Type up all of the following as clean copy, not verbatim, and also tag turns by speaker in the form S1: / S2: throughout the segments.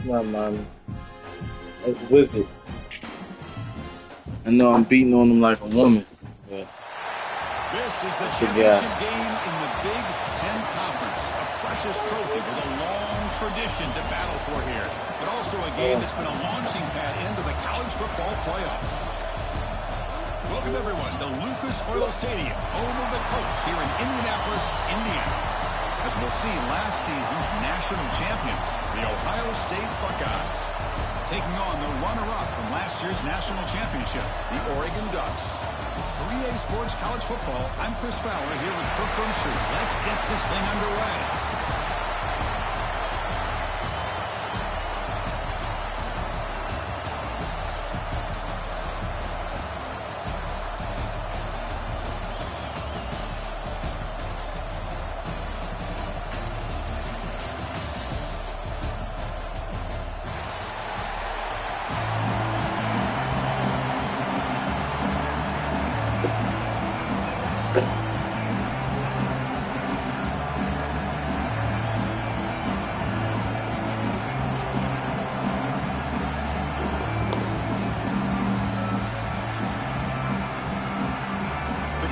S1: Nah, man. A wizard. I know I'm beating on him like a woman, but
S2: This is the
S1: that's a guy.
S2: championship game in the Big Ten Conference. A precious trophy with a long tradition to battle for here, but also a game that's been a launching pad into the college football playoff. Welcome, everyone, to Lucas Oil Stadium, home of the Colts here in Indianapolis, Indiana. As we'll see, last season's national champions, the Ohio State Buckeyes, taking on the runner-up from last year's national championship, the Oregon Ducks. For EA Sports College Football, I'm Chris Fowler here with Kirk Herbstreit. Let's get this thing underway.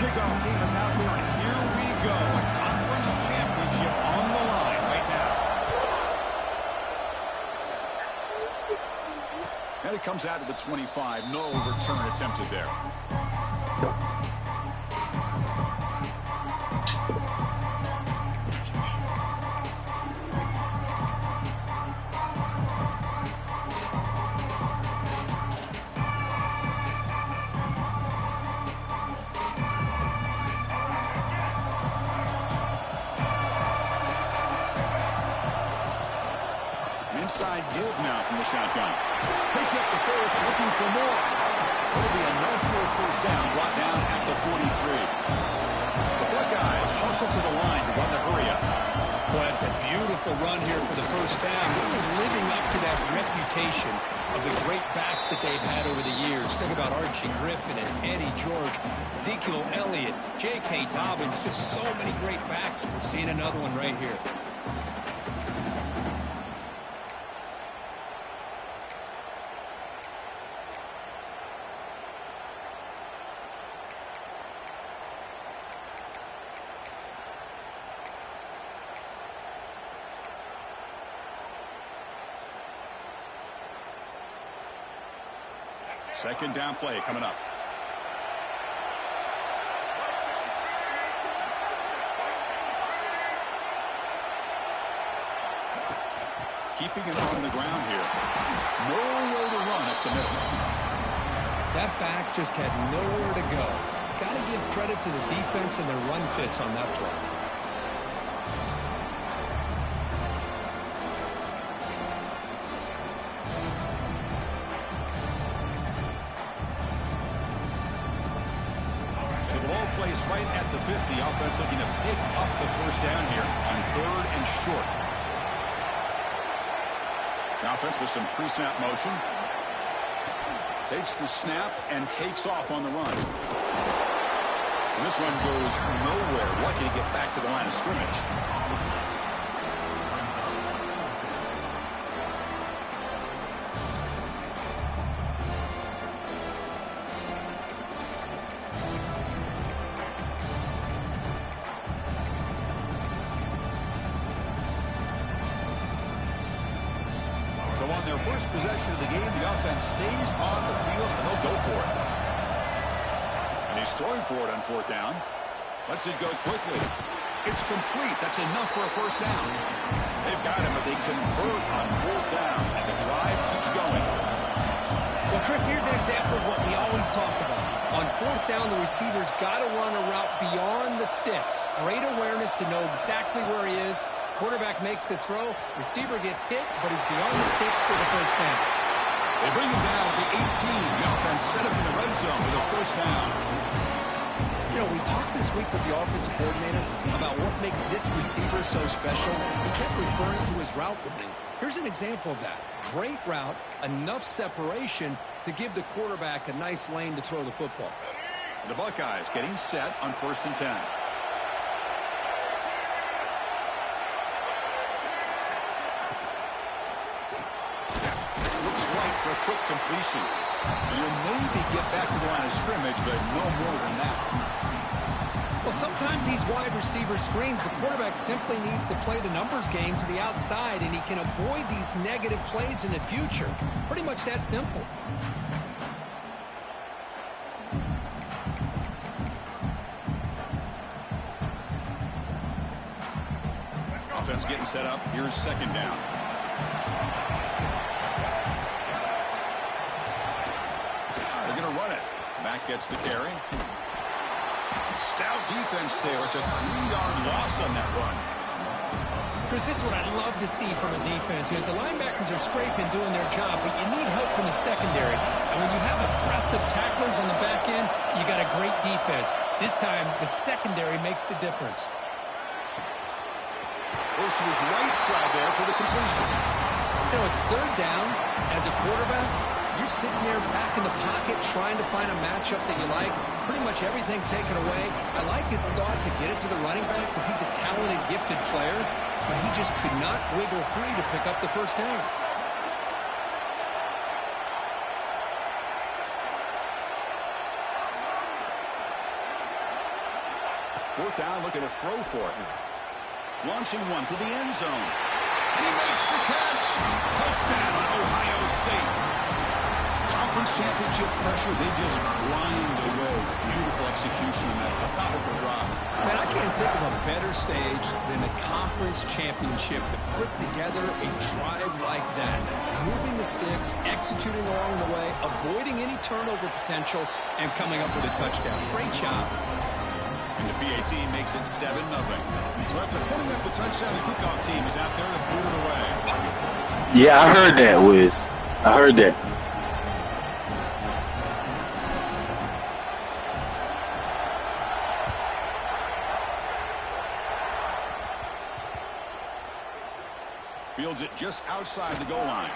S2: Kickoff team is out there, and here we go. A conference championship on the line right now. And it comes out to the 25. No return attempted there. Inside give now from the shotgun. Picks up the first, looking for more. It'll be enough for a first down, brought down at the 43. The Buckeyes hustle to the line to run the hurry-up.
S3: Well, that's a beautiful run here for the first down, really living up to that reputation of the great backs that they've had over the years. Think about Archie Griffin and Eddie George, Ezekiel Elliott, J.K. Dobbins, just so many great backs. We're seeing another one right here.
S2: Second down play coming up. Keeping it on the ground here. No way to run up the middle.
S3: That back just had nowhere to go. Got to give credit to the defense and their run fits on that play.
S2: Right at the 50. Offense looking to pick up the first down here on 3rd and short. The offense with some pre-snap motion. Takes the snap and takes off on the run. And this one goes nowhere. Lucky to get back to the line of scrimmage. So on their first possession of the game, the offense stays on the field, and they'll go for it. And he's throwing for it on 4th down. Lets it go quickly. It's complete. That's enough for a first down. They've got him, but they convert on 4th down, and the drive keeps going.
S3: Well, Chris, here's an example of what we always talk about. On 4th down, the receiver's got to run a route beyond the sticks. Great awareness to know exactly where he is. Quarterback makes the throw. Receiver gets hit, but he's beyond the sticks for the first down.
S2: They bring him down at the 18. The offense set up in the red zone with a first down.
S3: You know, we talked this week with the offensive coordinator about what makes this receiver so special. He kept referring to his route running. Here's an example of that. Great route, enough separation to give the quarterback a nice lane to throw the football.
S2: The Buckeyes getting set on 1st and 10. a quick completion. You'll maybe get back to the line of scrimmage, but no more than that.
S3: Well, sometimes these wide receiver screens, the quarterback simply needs to play the numbers game to the outside, and he can avoid these negative plays in the future. Pretty much that simple.
S2: Offense getting set up. Here's second down. They're going to run it. Mack gets the carry. Stout defense there. It's a 3-yard loss on that run.
S3: Chris, this is what I'd love to see from a defense. Is the linebackers are scraping, doing their job, but you need help from the secondary. And when you have aggressive tacklers on the back end, you got a great defense. This time, the secondary makes the difference.
S2: Goes to his right side there for the completion.
S3: You know, it's third down. As a quarterback, you're sitting there back in the pocket trying to find a matchup that you like. Pretty much everything taken away. I like his thought to get it to the running back because he's a talented, gifted player, but he just could not wiggle free to pick up the first down.
S2: Fourth down, looking to throw for it. Launching one to the end zone. And he makes the catch. Touchdown, Ohio State. Conference championship pressure, they just grind away. Beautiful execution on that methodical drive.
S3: Man, I can't think of a better stage than the conference championship to put together a drive like that. Moving the sticks, executing along the way, avoiding any turnover potential, and coming up with a touchdown. Great job.
S2: And the PAT makes it 7-0. So after putting up a touchdown, the kickoff team is out there to boot it away.
S1: Yeah, I heard that, Wiz. I heard that.
S2: Fields it just outside the goal line.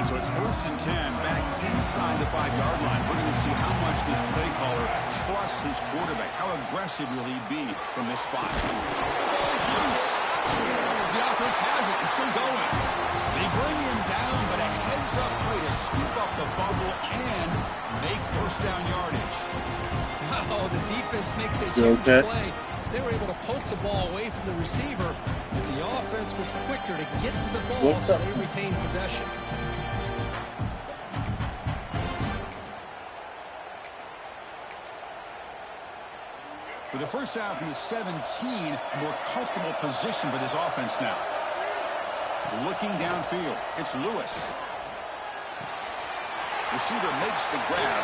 S2: So it's 1st and 10 back inside the 5-yard line. We're going to see how much this play caller trusts his quarterback. How aggressive will he be from this spot? The ball is loose. The offense has it. It's still going. They bring him down, but a heads-up play to scoop up the fumble and make first down yardage.
S3: Oh, the defense makes a huge play. They were able to poke the ball away from the receiver, but the offense was quicker to get to the ball, so they retained possession.
S2: With a first down from the 17, more comfortable position for this offense now. Looking downfield, it's Lewis. Receiver makes the grab.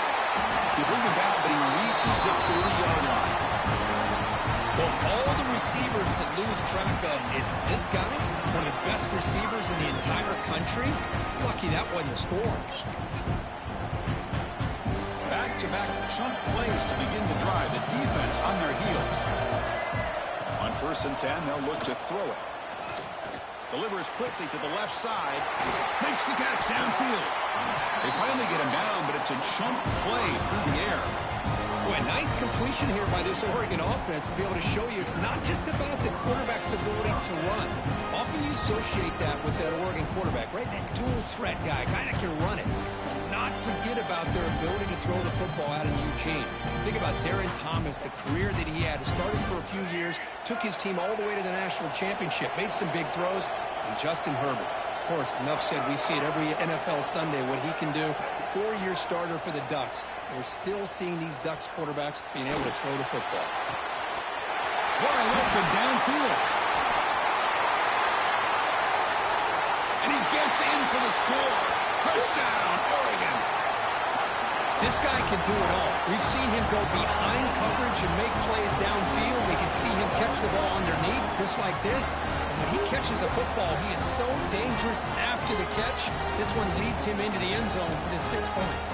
S2: They bring him down, but he reaches the 30-yard line.
S3: Well, all the receivers to lose track of, it's this guy, one of the best receivers in the entire country. Lucky that wasn't a score.
S2: Back-to-back chunk plays to begin the drive. The defense on their heels. On 1st and 10, they'll look to throw it. Delivers quickly to the left side. Makes the catch downfield. They finally get him down, but it's a chunk play through the air.
S3: Boy, nice completion here by this Oregon offense to be able to show you it's not just about the quarterback's ability to run. Often you associate that with that Oregon quarterback, right? That dual threat guy that can run it. Not forget about their ability to throw the football out of Eugene. Think about Darren Thomas, the career that he had. Started for a few years, took his team all the way to the national championship, made some big throws, and Justin Herbert. Of course, enough said, we see it every NFL Sunday what he can do. 4-year starter for the Ducks. We're still seeing these Ducks quarterbacks being able to throw the football.
S2: Wide open downfield. And he gets in for the score. Touchdown, Oregon.
S3: This guy can do it all. We've seen him go behind coverage and make plays downfield. We can see him catch the ball underneath, just like this. And when he catches a football, he is so dangerous after the catch. This one leads him into the end zone for the 6 points.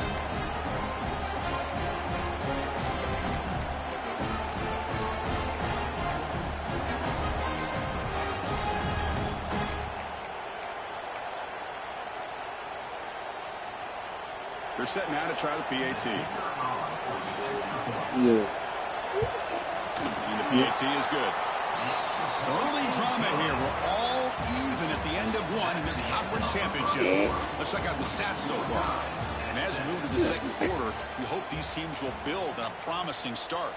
S2: They're set now to try the PAT.
S1: Yeah.
S2: And the PAT is good. So early drama here. We're all even at the end of one in this conference championship. Let's check out the stats so far. And as we move to the second quarter, we hope these teams will build on a promising start.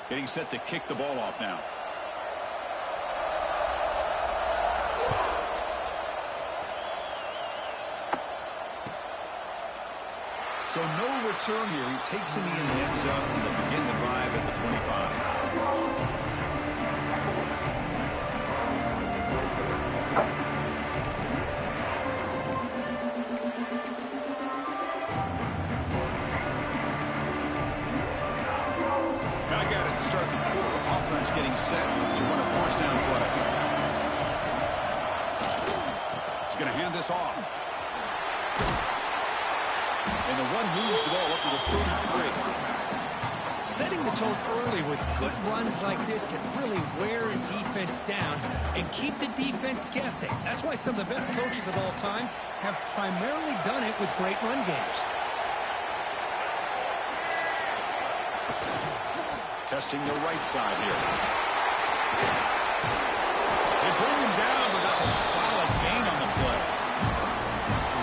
S2: Getting set to kick the ball off now. So no return here. He takes him in the end zone and they'll begin the drive at the 25. Back at it to start the quarter. Offense getting set to run a first down play. He's going to hand this off. And the run moves the ball up to the 33.
S3: Setting the tone early with good runs like this can really wear a defense down and keep the defense guessing. That's why some of the best coaches of all time have primarily done it with great run games.
S2: Testing the right side here. They bring him down, but that's a solid gain on the play.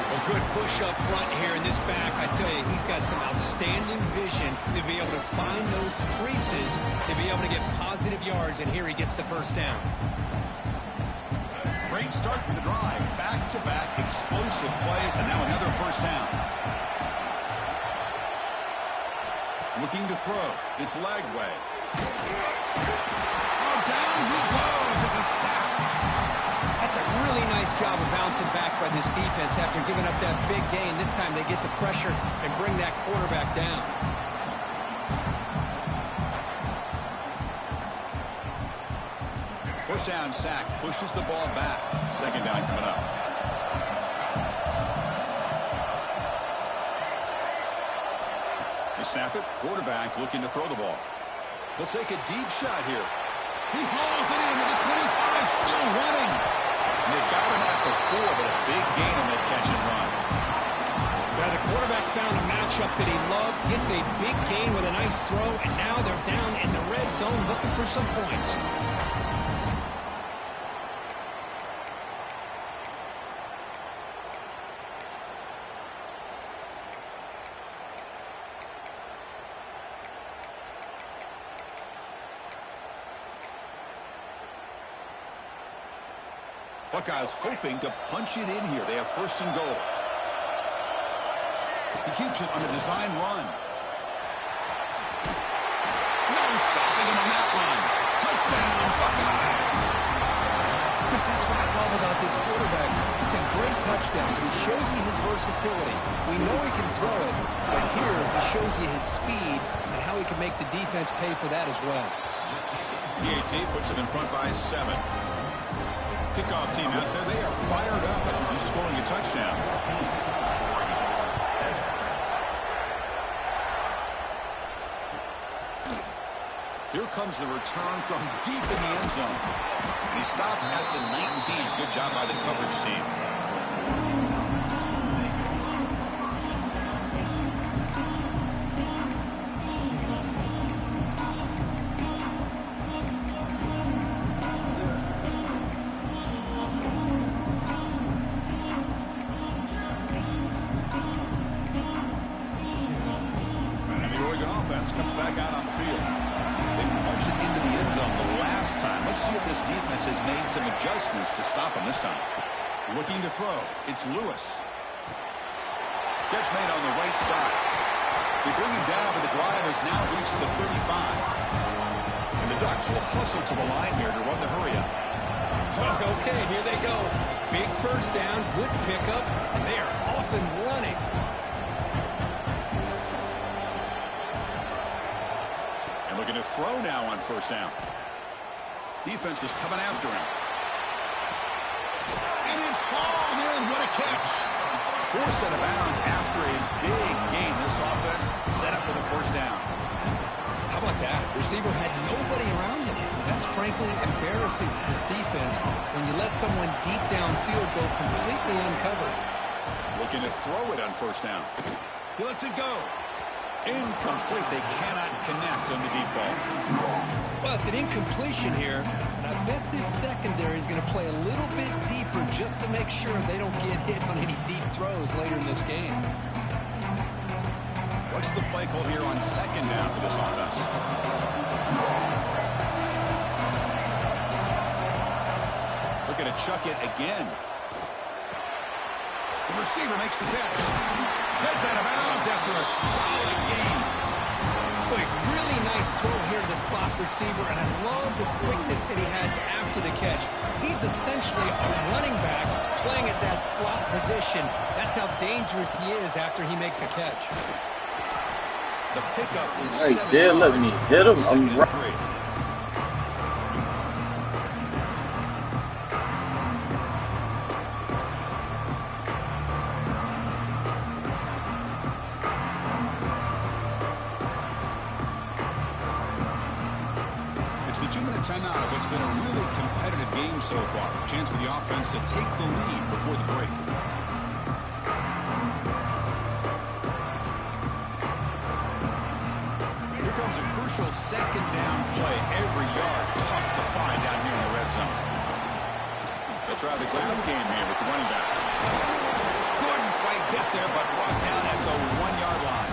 S3: A good push up front here in this back. I tell you, he's got some outstanding vision to be able to find those creases, to be able to get positive yards, and here he gets the first down.
S2: Great start for the drive. Back-to-back explosive plays, and now another first down. Looking to throw. It's Lagway. Oh, down he goes. It's a sack.
S3: That's a really nice job of bouncing back by this defense after giving up that big gain. This time they get the pressure and bring that quarterback down.
S2: First down sack pushes the ball back. Second down coming up. They snap it. Quarterback looking to throw the ball. He'll take a deep shot here. He hauls it into the 25, still running. And they've got him at the 4, but a big gain on that catch and run.
S3: Now the quarterback found a matchup that he loved, gets a big gain with a nice throw, and now they're down in the red zone looking for some points.
S2: Buckeyes hoping to punch it in here. They have first and goal. He keeps it on the design run. No stopping him on that run. Touchdown, Buckeyes.
S3: Chris, that's what I love about this quarterback. It's a great touchdown. He shows you his versatility. We know he can throw it, but here he shows you his speed and how he can make the defense pay for that as well.
S2: PAT puts him in front by 7. Kickoff team out there, they are fired up after scoring a touchdown. Here comes the return from deep in the end zone. He stopped at the 19. Good job by the coverage team. Comes back out on the field. They punched it into the end zone the last time. Let's see if this defense has made some adjustments to stop him this time. Looking to throw. It's Lewis. Catch made on the right side. They bring him down, but the drive has now reached the 35. And the Ducks will hustle to the line here to run the hurry up.
S3: Okay, here they go. Big first down, good pickup, and they are off and running.
S2: Looking to throw now on first down. Defense is coming after him. And it's hauled in. What a catch. Forced out of bounds after a big gain. This offense set up for the first down.
S3: How about that? Receiver had nobody around him. That's frankly embarrassing for this defense when you let someone deep downfield go completely uncovered.
S2: Looking looking to throw it on first down. He lets it go. Incomplete. They cannot connect on the deep ball.
S3: Well, it's an incompletion here, and I bet this secondary is going to play a little bit deeper just to make sure they don't get hit on any deep throws later in this game.
S2: What's the play call here on second down for this offense? Looking to chuck it again. The receiver makes the catch. Heads out of bounds after a solid gain.
S3: Quick, really nice throw here to the slot receiver, and I love the quickness that he has after the catch. He's essentially a running back playing at that slot position. That's how dangerous he is after he makes a catch.
S2: The pickup is
S1: Right there, let me hit him. I'm right.
S2: It's the 2-minute timeout of what's been a really competitive game so far. Chance for the offense to take the lead before the break. Here comes a crucial second down play. Every yard tough to find down here in the red zone. They'll try the ground game here with the running back. Couldn't quite get there, but brought down at the 1-yard line.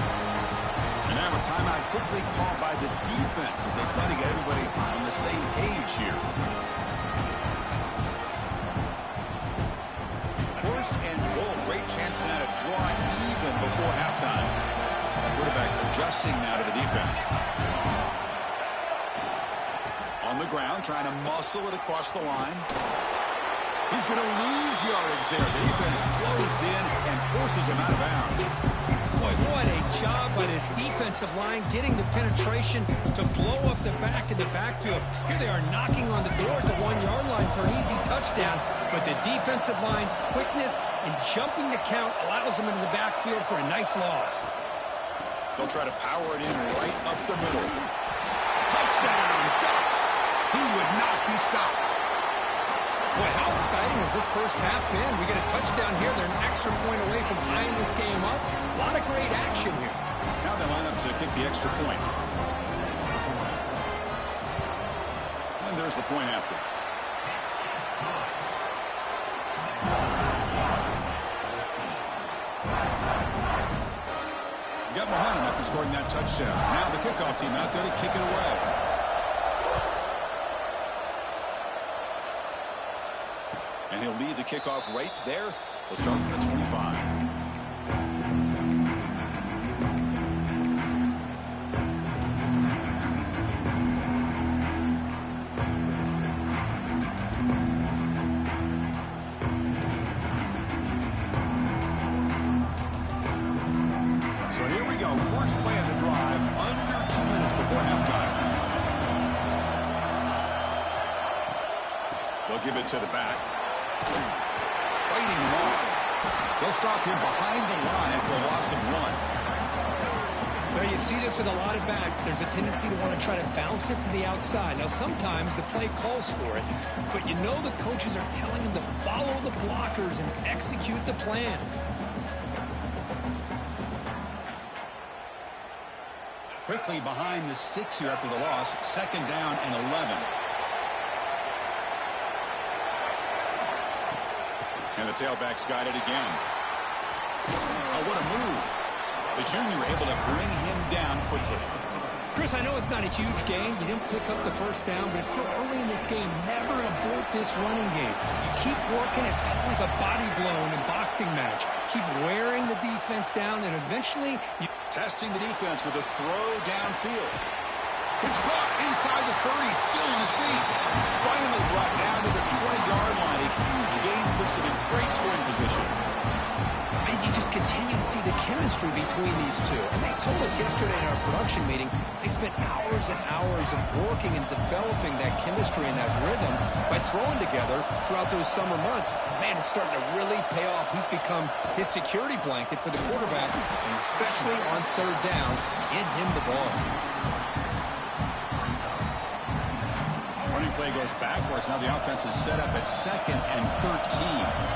S2: And now a timeout quickly called by the defense as they try to get everybody on the same page here. First and goal. Great chance now to draw even before halftime. Quarterback adjusting now to the defense. On the ground, trying to muscle it across the line. He's going to lose yardage there. The defense closed in and forces him out of bounds.
S3: Boy, what a job by this defensive line getting the penetration to blow up the back in the backfield. Here they are knocking on the door at the 1-yard line for an easy touchdown, but the defensive line's quickness and jumping the count allows them into the backfield for a nice loss.
S2: They'll try to power it in right up the middle. Touchdown, Ducks! He would not be stopped.
S3: Boy, how exciting has this first half been? We get a touchdown here. They're an extra point away from tying this game up. A lot of great action here.
S2: Now they line up to kick the extra point. And there's the point after. Got momentum after scoring that touchdown. Now the kickoff team out there to kick it away. And he'll lead the kickoff right there. He'll start with the 25. So here we go. First play of the drive. Under 2 minutes before halftime. They'll give it to the back. Fighting him off. They'll stop him behind the line for a loss of 1.
S3: Well, you see this with a lot of backs. There's a tendency to want to try to bounce it to the outside. Now, sometimes the play calls for it, but you know the coaches are telling them to follow the blockers and execute the plan.
S2: Quickly behind the sticks here after the loss. Second down and 11. And the tailback's got it again. Oh, what a move. The junior able to bring him down quickly.
S3: Chris, I know it's not a huge gain. You didn't pick up the first down, but it's still early in this game. Never abort this running game. You keep working. It's kind of like a body blow in a boxing match. Keep wearing the defense down, and eventually you...
S2: Testing the defense with a throw downfield. It's caught inside the 30, still on his feet. Finally brought down to the 20-yard line. A huge gain puts him in great scoring position.
S3: And you just continue to see the chemistry between these two. And they told us yesterday in our production meeting, they spent hours and hours of working and developing that chemistry and that rhythm by throwing together throughout those summer months. And man, it's starting to really pay off. He's become his security blanket for the quarterback, and especially on third down, get him the ball.
S2: Running play goes backwards. Now the offense is set up at 2nd and 13.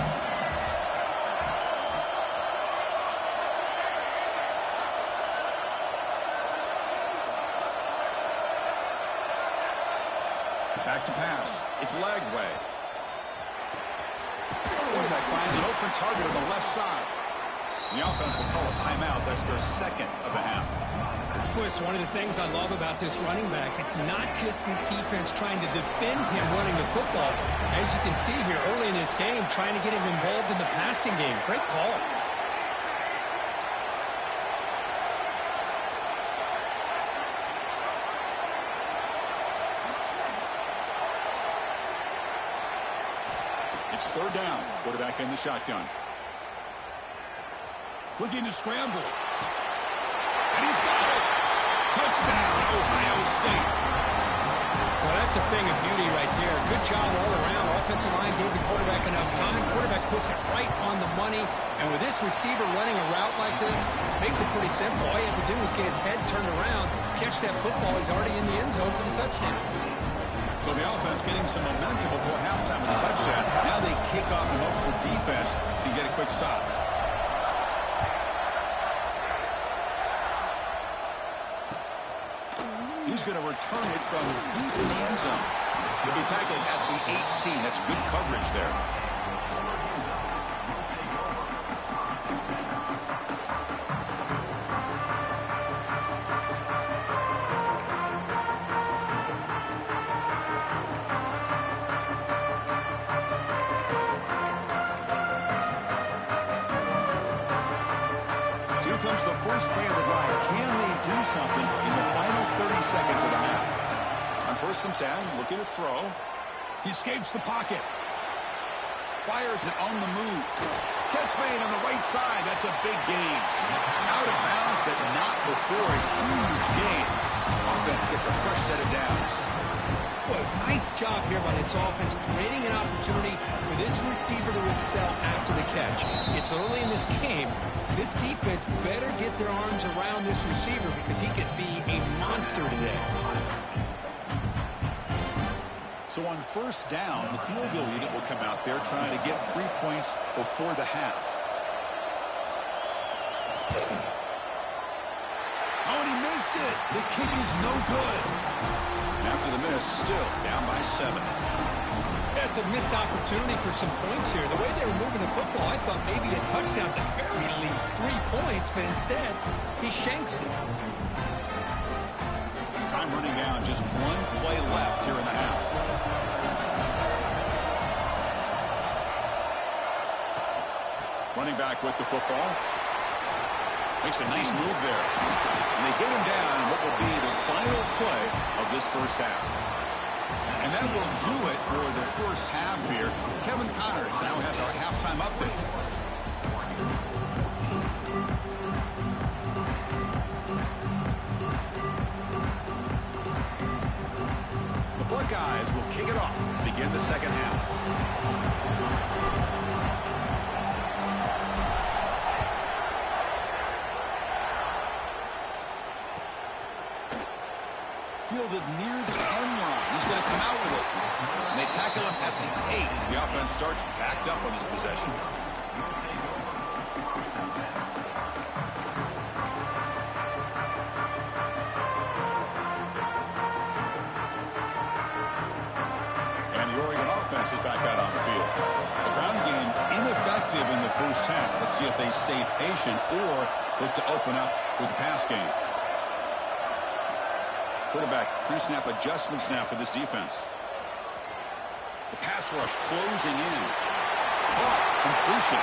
S2: Back to pass. It's Lagway. Quarterback finds an open target on the left side. The offense will call a timeout. That's their second of the half.
S3: Chris, one of the things I love about this running back, it's not just this defense trying to defend him running the football. As you can see here early in this game, trying to get him involved in the passing game. Great call.
S2: It's third down. Quarterback in the shotgun. Looking to scramble. And he's got it. Touchdown, Ohio State.
S3: Well, that's a thing of beauty right there. Good job all around. Offensive line gave the quarterback enough time. Quarterback puts it right on the money. And with this receiver running a route like this, makes it pretty simple. All you have to do is get his head turned around, catch that football. He's already in the end zone for the touchdown.
S2: So the offense getting some momentum before halftime with a touchdown. Now they kick off and hope for defense to get a quick stop. He's going to return it from deep in the end zone. He'll be tackled at the 18. That's good coverage there. Here comes the first play of the drive. Can they do something in the final 30 seconds of the half? On 1st and 10, looking to throw. He escapes the pocket. Fires it on the move. Catch made on the right side. That's a big gain. Out of bounds, but not before a huge gain. Offense gets a fresh set of downs.
S3: Boy, nice job here by this offense, creating an opportunity for this receiver to excel after the catch. It's early in this game, so this defense better get their arms around this receiver because he could be a monster today.
S2: So on 1st down, the field goal unit will come out there trying to get 3 points before the half. Oh, and he missed it. The kick is no good. After the miss, still down by 7.
S3: That's a missed opportunity for some points here. The way they were moving the football, I thought maybe a touchdown, at the very least 3 points, but instead, he shanks it.
S2: Time running down, just one play left here in the half. Running back with the football. Makes a nice move there. And they get him down in what will be the final play of this first half. And that will do it for the first half here. Kevin Connors now has our halftime update. The Buckeyes will kick it off to begin the second half. Fielded near the end line. He's going to come out with it. And they tackle him at the 8. The offense starts backed up on this possession. And the Oregon offense is back out on the field. The ground game ineffective in the first half. Let's see if they stay patient or look to open up with the pass game. Quarterback pre-snap adjustments now for this defense. The pass rush closing in. Caught. Completion.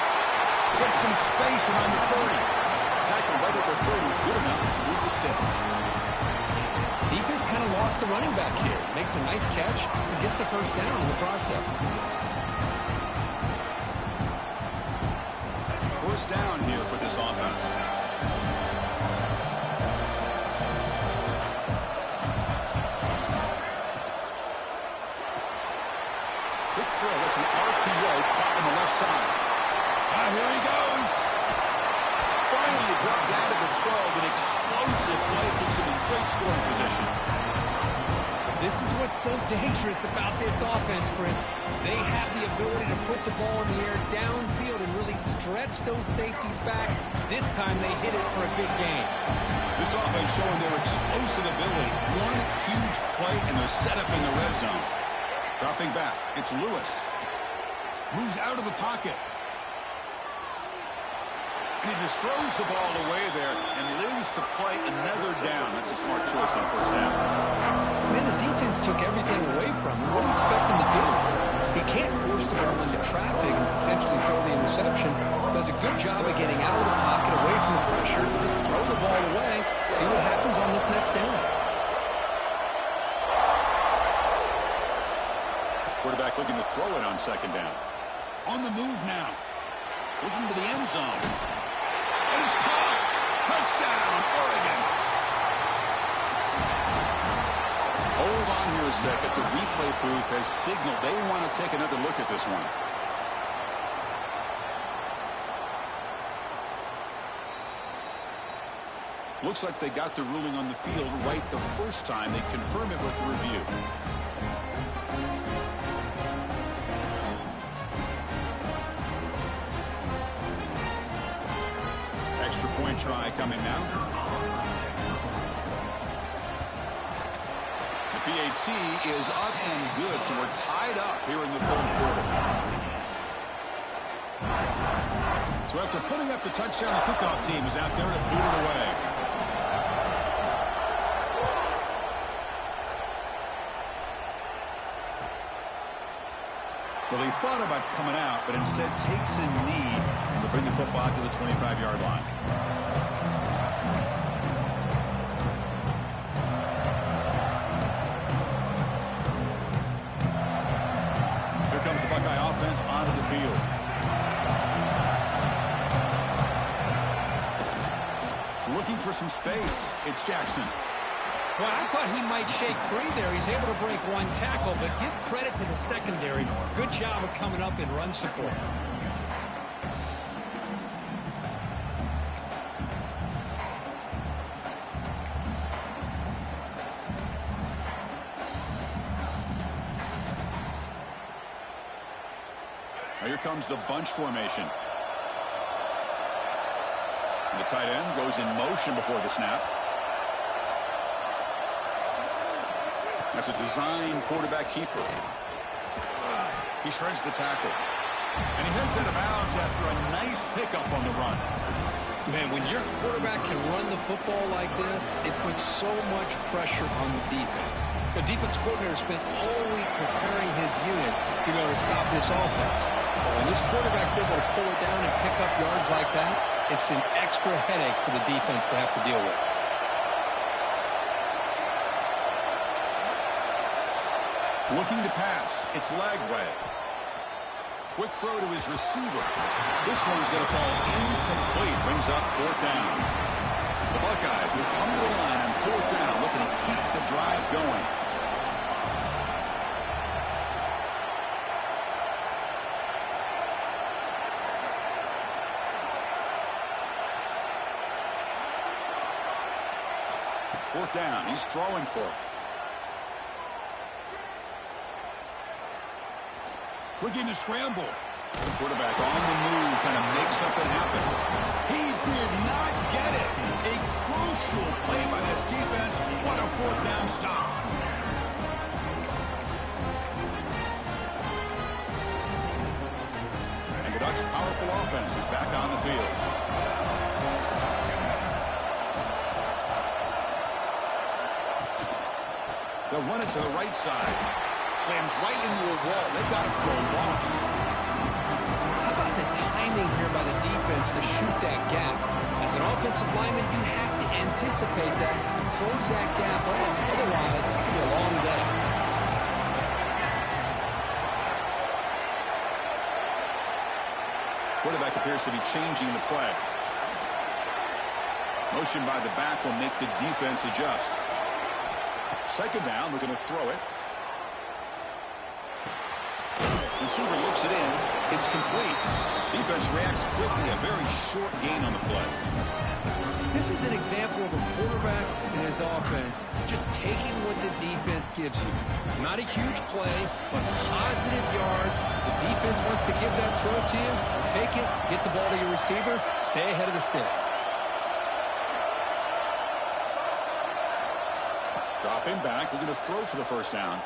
S2: Gets some space around the 30. Tackle right at the 30. Good enough to move the sticks.
S3: Defense kind of lost a running back here. Makes a nice catch and gets the first down in the process.
S2: First down here for this offense. That's an RPO caught on the left side. Here he goes. Finally brought down to the 12. An explosive play puts him in great scoring position.
S3: This is what's so dangerous about this offense, Chris. They have the ability to put the ball in the air downfield and really stretch those safeties back. This time they hit it for a big gain.
S2: This offense showing their explosive ability. One huge play and they're set up in the red zone. Dropping back, it's Lewis. Moves out of the pocket. And he just throws the ball away there and lives to play another down. That's a smart choice on first down.
S3: Man, the defense took everything away from him. What do you expect him to do? He can't force the ball into traffic and potentially throw the interception. Does a good job of getting out of the pocket, away from the pressure. Just throw the ball away. See what happens on this next down.
S2: Quarterback looking to throw it on second down. On the move now. Looking to the end zone. And it's caught. Touchdown, Oregon. Hold on here a second. The replay booth has signaled they want to take another look at this one. Looks like they got the ruling on the field right the first time. They confirm it with the review. Extra point try coming now. The PAT is up and good, so we're tied up here in the third quarter. So after putting up the touchdown, the kickoff team is out there to boot it away. Well, he thought about coming out, but instead takes a knee and will bring the football to the 25-yard line. Here comes the Buckeye offense onto the field. Looking for some space. It's Jackson.
S3: Well, I thought he might shake free there. He's able to break one tackle, but give credit to the secondary. Good job of coming up in run support.
S2: Now here comes the bunch formation. And the tight end goes in motion before the snap. That's a design quarterback keeper. He shreds the tackle. And he heads out of bounds after a nice pickup on the run.
S3: Man, when your quarterback can run the football like this, it puts so much pressure on the defense. The defense coordinator spent all week preparing his unit to be able to stop this offense. But when this quarterback's able to pull it down and pick up yards like that, it's an extra headache for the defense to have to deal with.
S2: Looking to pass. It's Lagway. Quick throw to his receiver. This one's going to fall incomplete. Brings up fourth down. The Buckeyes will come to the line on fourth down, looking to keep the drive going. Fourth down. He's throwing for it. Looking to scramble. The quarterback on the move, trying to make something happen. He did not get it. A crucial play by this defense. What a fourth down stop. And the Ducks' powerful offense is back on the field. They'll run it to the right side. Slams right into a wall. They've got it for a loss.
S3: How about the timing here by the defense to shoot that gap? As an offensive lineman, you have to anticipate that and close that gap off. Otherwise, it can be a long day.
S2: Quarterback appears to be changing the play. Motion by the back will make the defense adjust. Second down, we're going to throw it. Receiver looks it in. It's complete. Defense reacts quickly. A very short gain on the play.
S3: This is an example of a quarterback and his offense just taking what the defense gives you. Not a huge play, but positive yards. The defense wants to give that throw to you. Take it, get the ball to your receiver, stay ahead of the sticks.
S2: Dropping back. We're going to throw for the first down.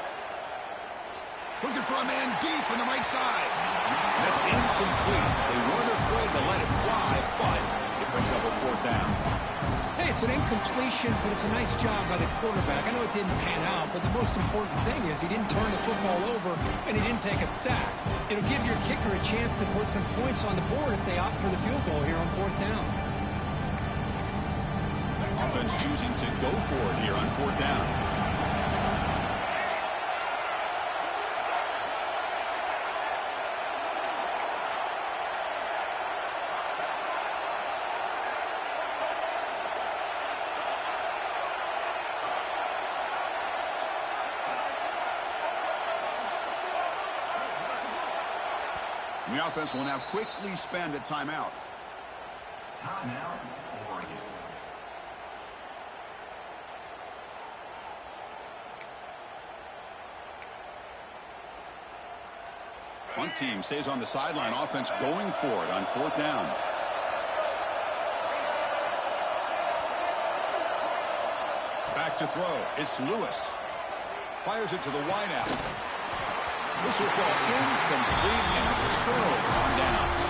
S2: Looking for a man deep on the right side. And that's incomplete. They weren't afraid to let it fly, but it brings up a fourth down.
S3: Hey, it's an incompletion, but it's a nice job by the quarterback. I know it didn't pan out, but the most important thing is he didn't turn the football over and he didn't take a sack. It'll give your kicker a chance to put some points on the board if they opt for the field goal here on fourth down.
S2: Offense choosing to go for it here on fourth down. The offense will now quickly spend a timeout.
S4: Timeout, Oregon.
S2: One team stays on the sideline. Offense going for it on fourth down. Back to throw. It's Lewis. Fires it to the wideout. This will go incomplete and a turnover on downs.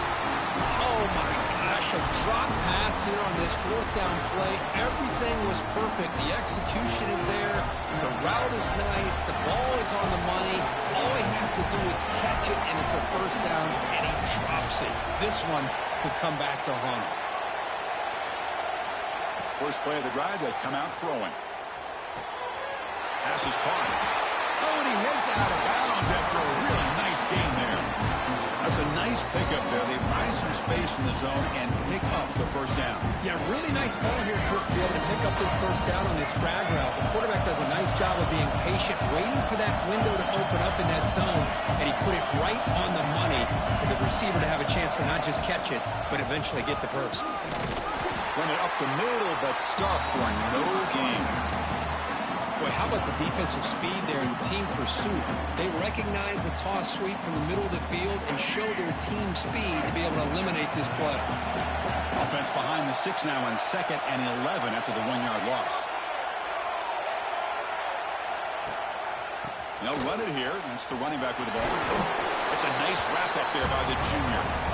S3: Oh, my gosh, a drop pass here on this fourth down play. Everything was perfect. The execution is there. The route is nice. The ball is on the money. All he has to do is catch it, and it's a first down, and he drops it. This one could come back to haunt him.
S2: First play of the drive, they come out throwing. Pass is caught. Oh, and he heads out of bounds after a really nice gain there. That's a nice pickup there. They find some space in the zone and pick up the first down.
S3: Yeah, really nice call here, Chris, to be able to pick up this first down on this drag route. The quarterback does a nice job of being patient, waiting for that window to open up in that zone, and he put it right on the money for the receiver to have a chance to not just catch it, but eventually get the first.
S2: Run it up the middle, but stuffed for no gain.
S3: Boy, how about the defensive speed there in team pursuit? They recognize the toss sweep from the middle of the field and show their team speed to be able to eliminate this play.
S2: Offense behind the 6 now on 2nd and 11 after the 1-yard loss. They'll run it here. It's the running back with the ball. It's a nice wrap up there by the junior.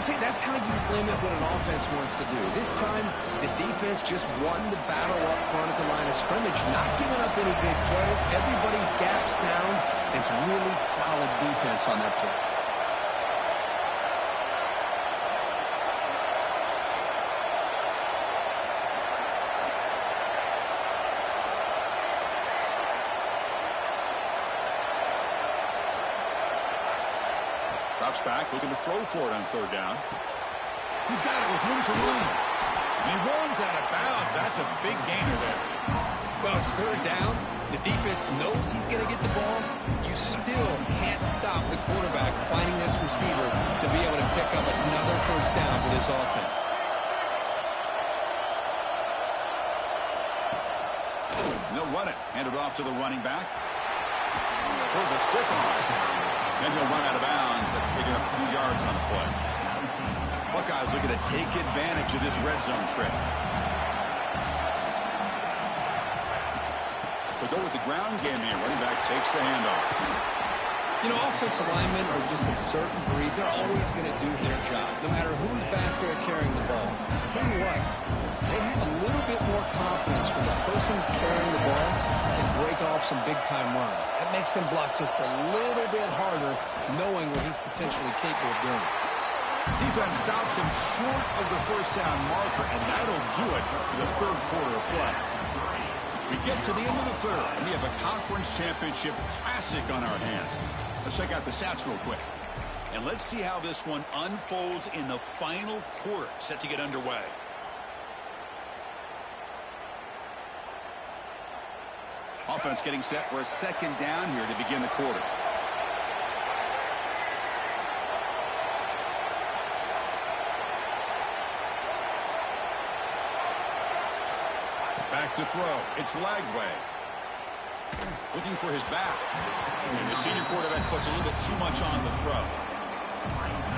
S3: See, that's how you limit what an offense wants to do. This time, the defense just won the battle up front at the line of scrimmage, not giving up any big plays. Everybody's gap sound. It's really solid defense on that play.
S2: Drops back, looking to throw for it on 3rd down. He's got it with room to run. And he runs out of bounds. That's a big gainer there.
S3: Well, it's 3rd down. The defense knows he's going to get the ball. You still can't stop the quarterback finding this receiver to be able to pick up another first down for this offense.
S2: And they'll run it. Hand it off to the running back. There's a stiff arm. Then he'll run out of bounds, picking up a few yards on the play. Buckeyes looking to take advantage of this red zone trip. So go with the ground game here. Running back takes the handoff.
S3: You know, offensive linemen are just a certain breed. They're always going to do their job, no matter who's back there carrying the ball. I'll tell you what, they have a little bit more confidence when the person that's carrying the ball can break off some big-time runs. That makes them block just a little bit harder, knowing what he's potentially capable of doing.
S2: Defense stops him short of the first down marker, and that'll do it for the 3rd quarter of play. We get to the end of the 3rd, and we have a conference championship classic on our hands. Let's check out the stats real quick. And let's see how this one unfolds in the final quarter, set to get underway. Offense getting set for a 2nd down here to begin the quarter. Back to throw. It's Lagway. Looking for his back. And the senior quarterback puts a little bit too much on the throw.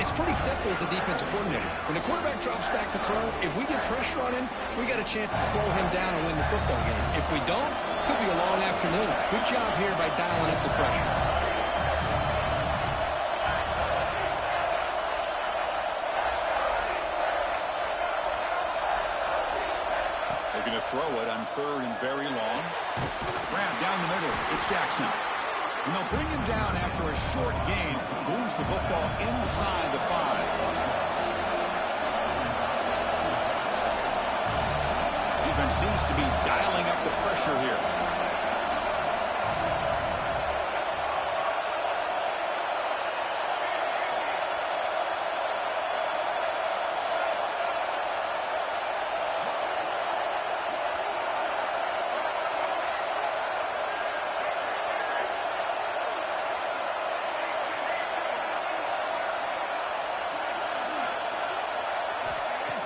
S3: It's pretty simple as a defensive coordinator. When the quarterback drops back to throw, if we get pressure on him, we got a chance to slow him down and win the football game. If we don't, could be a long afternoon. Good job here by dialing up the pressure.
S2: Looking to throw it on 3rd and very long. Grab down the middle. It's Jackson. And they'll bring him down after a short gain. Moves the football inside the 5. Defense seems to be dialing up the pressure here.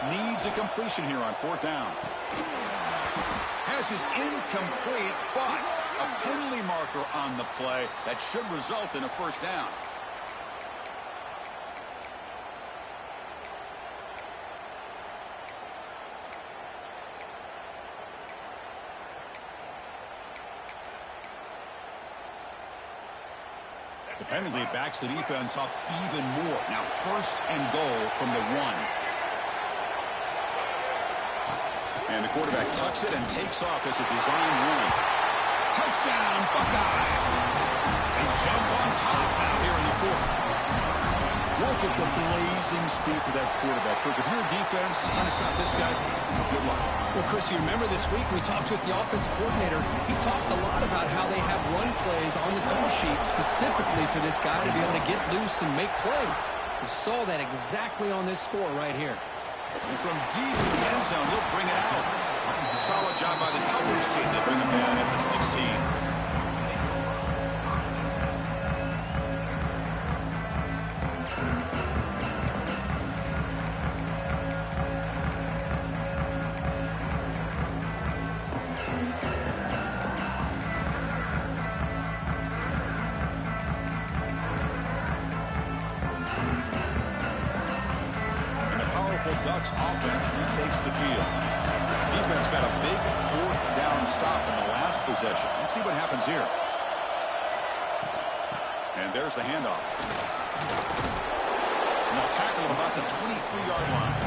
S2: Needs a completion here on 4th down. Pass is incomplete, but a penalty marker on the play that should result in a 1st down. The penalty backs the defense up even more. Now 1st and goal from the 1. And the quarterback tucks it and takes off as a design run. Touchdown, Buckeyes! They jump on top now here in the 4th. Look at the blazing speed for that quarterback. Kirk, if you're a defense trying to stop this guy, good luck.
S3: Well, Chris, you remember this week we talked with the offensive coordinator. He talked a lot about how they have run plays on the call sheet specifically for this guy to be able to get loose and make plays. We saw that exactly on this score right here.
S2: And from deep in the end zone, he'll bring it out. Solid job by the Cowboys team to bring him down at the 16. Ducks offense retakes the field. Defense got a big 4th down stop in the last possession. Let's see what happens here. And there's the handoff. And they'll tackle him about the 23-yard line.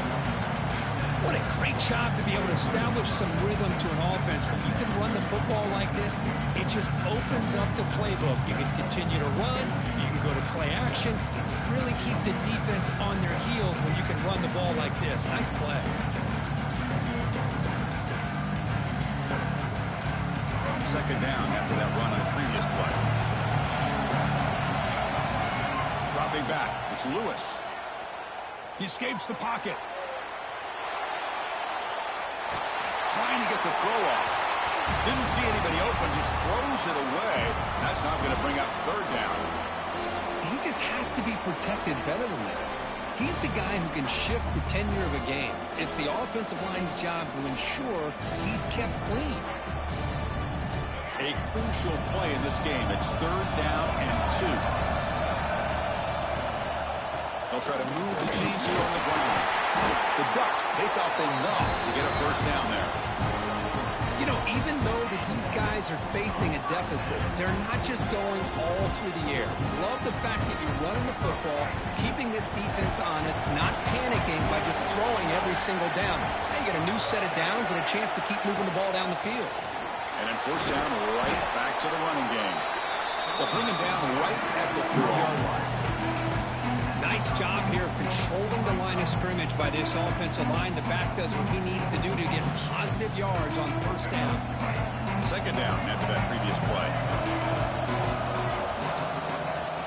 S3: What a great job to be able to establish some rhythm to an offense. When you can run the football like this, it just opens up the playbook. You can continue to run. You can go to play action. You really keep the defense on their heels when you can run the ball like this. Nice play.
S2: Second down after that run on the previous play. Dropping back. It's Lewis. He escapes the pocket. Trying to get the throw off. Didn't see anybody open, just throws it away. That's not going to bring up 3rd down.
S3: He just has to be protected better than that. He's the guy who can shift the tenure of a game. It's the offensive line's job to ensure he's kept clean.
S2: A crucial play in this game. It's 3rd down and 2. They'll try to move the chains here on the ground. The Ducks pick up enough to get a 1st down there.
S3: You know, even though that these guys are facing a deficit, they're not just going all through the air. Love the fact that you're running the football, keeping this defense honest, not panicking by just throwing every single down. Now you get a new set of downs and a chance to keep moving the ball down the field.
S2: And then 1st down, right back to the running game. They'll bring him down right at the 30-yard line.
S3: Nice job here of controlling the line of scrimmage by this offensive line. The back does what he needs to do to get positive yards on 1st down.
S2: Second down after that previous play.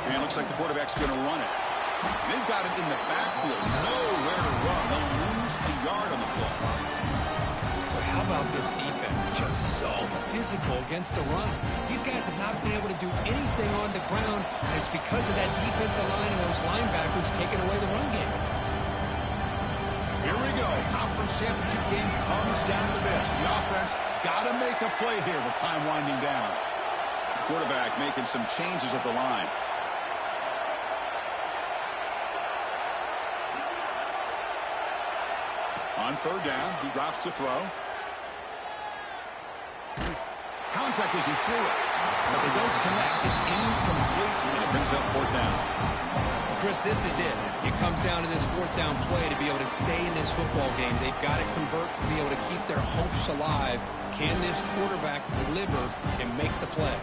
S2: And it looks like the quarterback's going to run it. They've got it in the backfield. Nowhere to run. They'll lose a yard on the play.
S3: Well, how about this defense? Just so physical against the run. These guys have not been able to do anything on the ground, and it's because of that defensive line and those linebackers taking away the run game.
S2: Here we go. Conference championship game comes down to this. The offense got to make a play here with time winding down. The quarterback making some changes at the line. On 3rd down, he drops to throw. Contact as he threw it, but they don't connect. It's incomplete, and it brings up 4th down.
S3: Chris, this is it. It comes down to this fourth down play to be able to stay in this football game. They've got to convert to be able to keep their hopes alive. Can this quarterback deliver and make the play?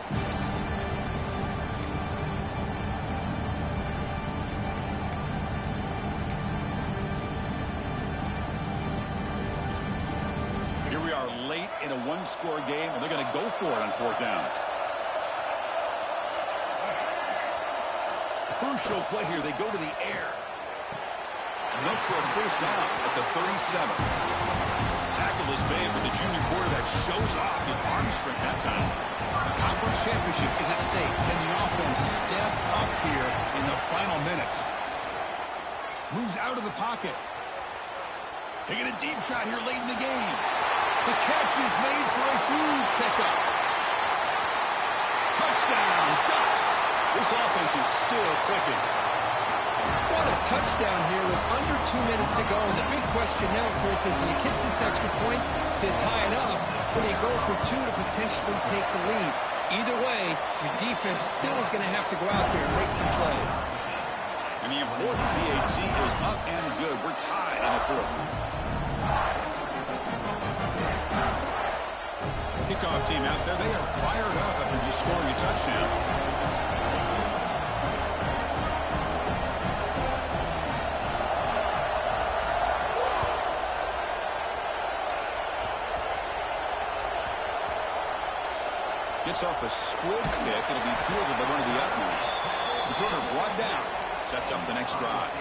S2: Here we are late in a one-score game, and they're going to go for it on fourth down. Crucial play here. They go to the air. Look for a first down at the 37. Tackle is made, but the junior quarterback shows off his arm strength that time.
S5: The conference championship is at stake. Can the offense step up here in the final minutes?
S2: Moves out of the pocket. Taking a deep shot here late in the game. The catch is made for a huge pickup. Touchdown, Ducks. This offense is still clicking.
S3: What a touchdown here with under 2 minutes to go. And the big question now, Chris, is when you kick this extra point to tie it up, when you go for two to potentially take the lead. Either way, your defense still is going to have to go out there and make some plays.
S2: And the important PAT is up and good. We're tied in the fourth. Kickoff team out there, they are fired up after just scoring a touchdown. Gets off a squib kick. It'll be fielded by one of the Upmen. Returner brought down. Sets up the next drive.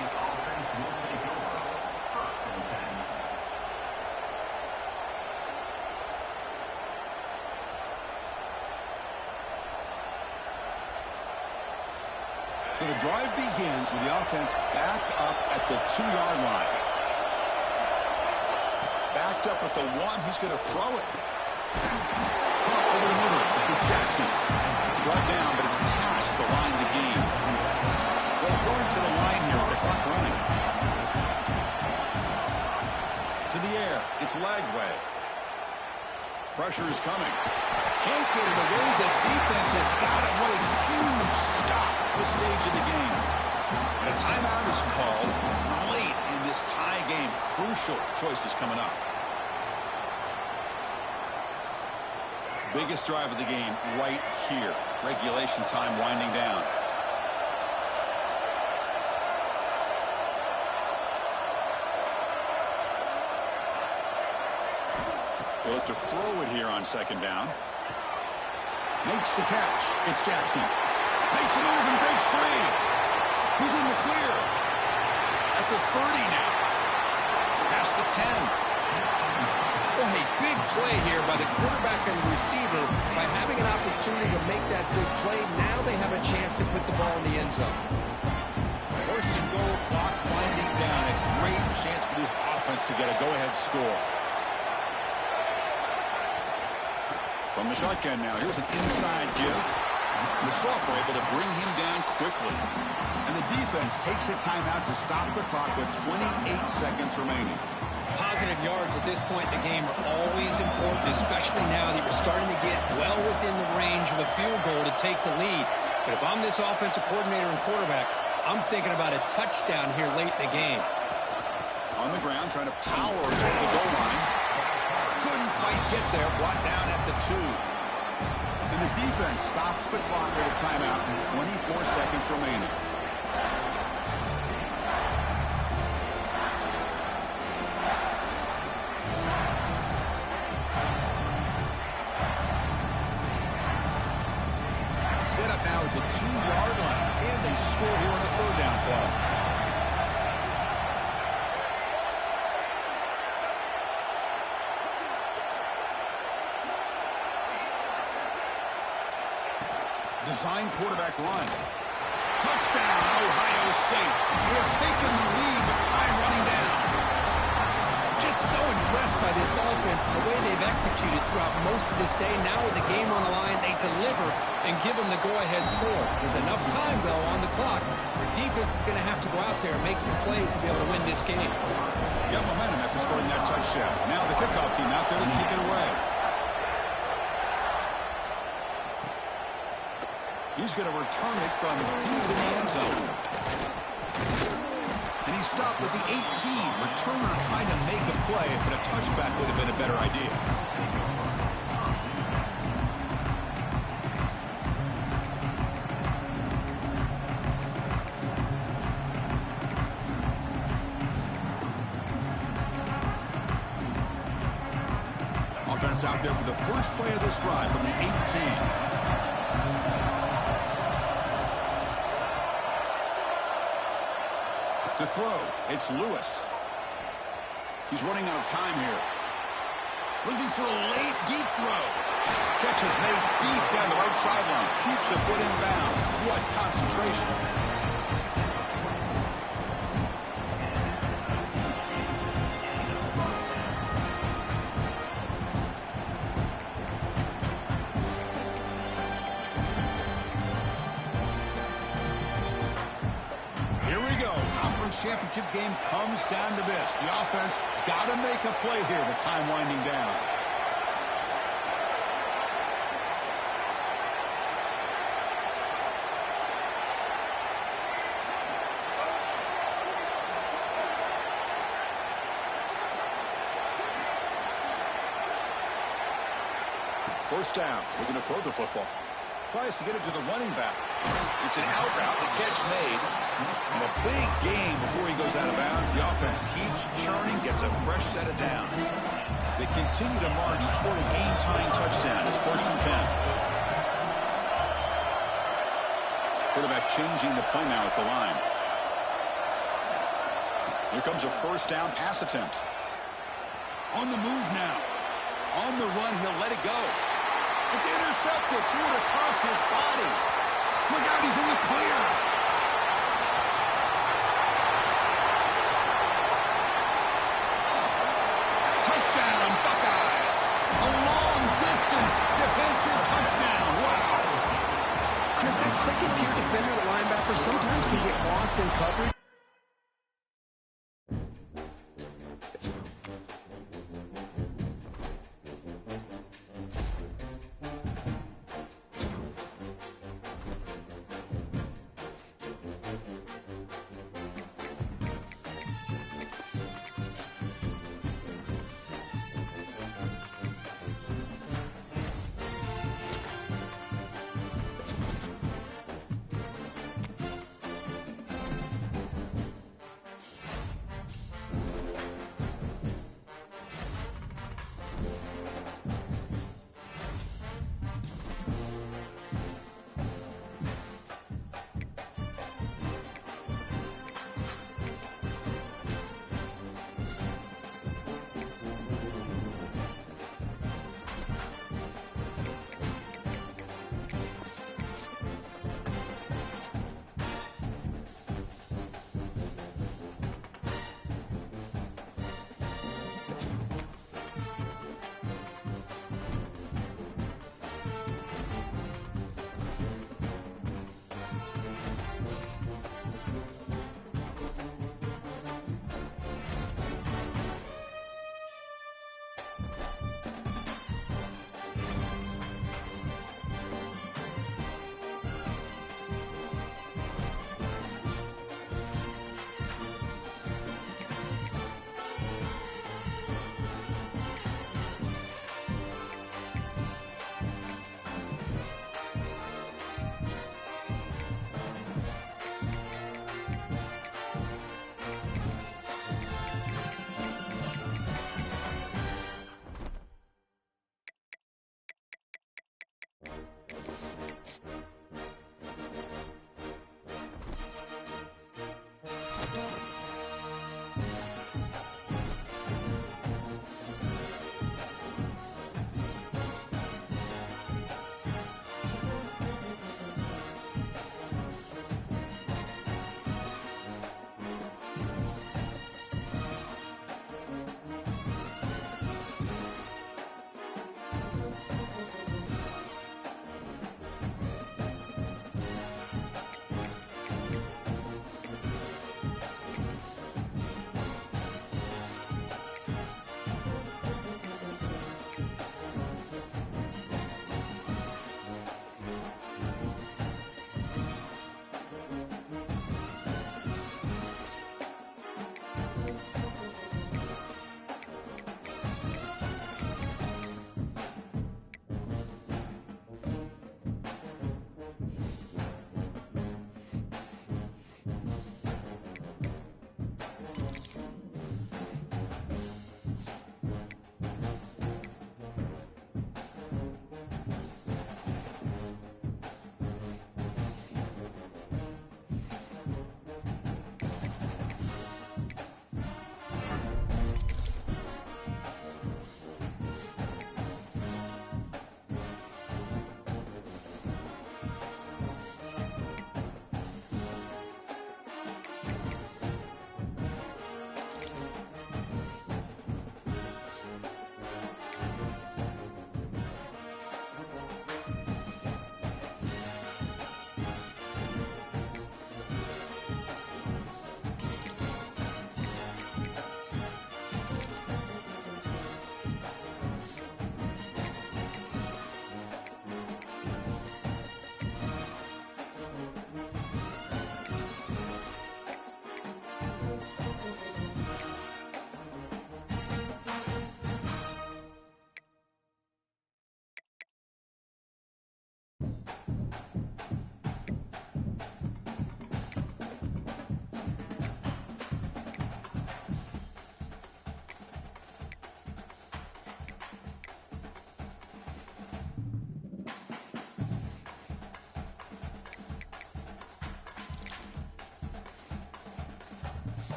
S2: So the drive begins with the offense backed up at the 2-yard line. Backed up at the 1. He's going to throw it. Over the middle. It's Jackson. Brought down, but it's past the line to gain. They'll throw it to the line here with the clock running. To the air. It's Lagway. Pressure is coming. Can't get it away. The defense has got it. What a huge stop at this stage of the game. And a timeout is called late in this tie game. Crucial choices coming up. Biggest drive of the game right here. Regulation time winding down. They'll look to throw it here on second down. Makes the catch. It's Jackson. Makes a move and breaks free. He's in the clear. At the 30 now. Past the 10.
S3: Well, hey, big play here by the quarterback and the receiver. By having an opportunity to make that big play, now they have a chance to put the ball in the end zone.
S2: First and goal, clock winding down. A great chance for this offense to get a go-ahead score. From the shotgun now, here's an inside give. The Soft were able to bring him down quickly. And the defense takes a timeout to stop the clock with 28 seconds remaining.
S3: Positive yards at this point in the game are always important, especially now that you're starting to get well within the range of a field goal to take the lead. But if I'm this offensive coordinator and quarterback, I'm thinking about a touchdown here late in the game.
S2: On the ground, trying to power toward the goal line. Couldn't quite get there, brought down at the 2. And the defense stops the clock with a timeout and 24 seconds remaining. Set up now at the 2-yard line. Can they score here on a third down play? Design quarterback run. Touchdown, Ohio State. They have taken the lead with time running down.
S3: Just so impressed by this offense and the way they've executed throughout most of this day. Now with the game on the line, they deliver and give them the go-ahead score. There's enough time, though, on the clock. The defense is going to have to go out there and make some plays to be able to win this game.
S2: Got momentum after scoring that touchdown. Now the kickoff team out there to kick it away. He's going to return it from deep in the end zone. stopped with the 18. Returner trying to make a play, but a touchback would have been a better idea. Offense out there for the first play of this drive from the 18. To throw, it's Lewis. He's running out of time here. Looking for a late, deep throw. Catch is made deep down the right sideline. Keeps a foot in bounds. What concentration. Championship game comes down to this. The offense got to make a play here with time winding down. First down. Looking to throw the football. Tries to get it to the running back. It's an out route. The catch made. And a big gain before he goes out of bounds. The offense keeps churning, gets a fresh set of downs. They continue to march toward a game-tying touchdown. It's 1st and 10. Quarterback changing the play now at the line. Here comes a first down pass attempt. On the move now. On the run, he'll let it go. It's intercepted. Threw it across his body. Look out, he's in the clear. Touchdown, Buckeyes. A long-distance defensive touchdown. Wow.
S3: Chris, that second-tier defender, the linebacker, sometimes can get lost in coverage.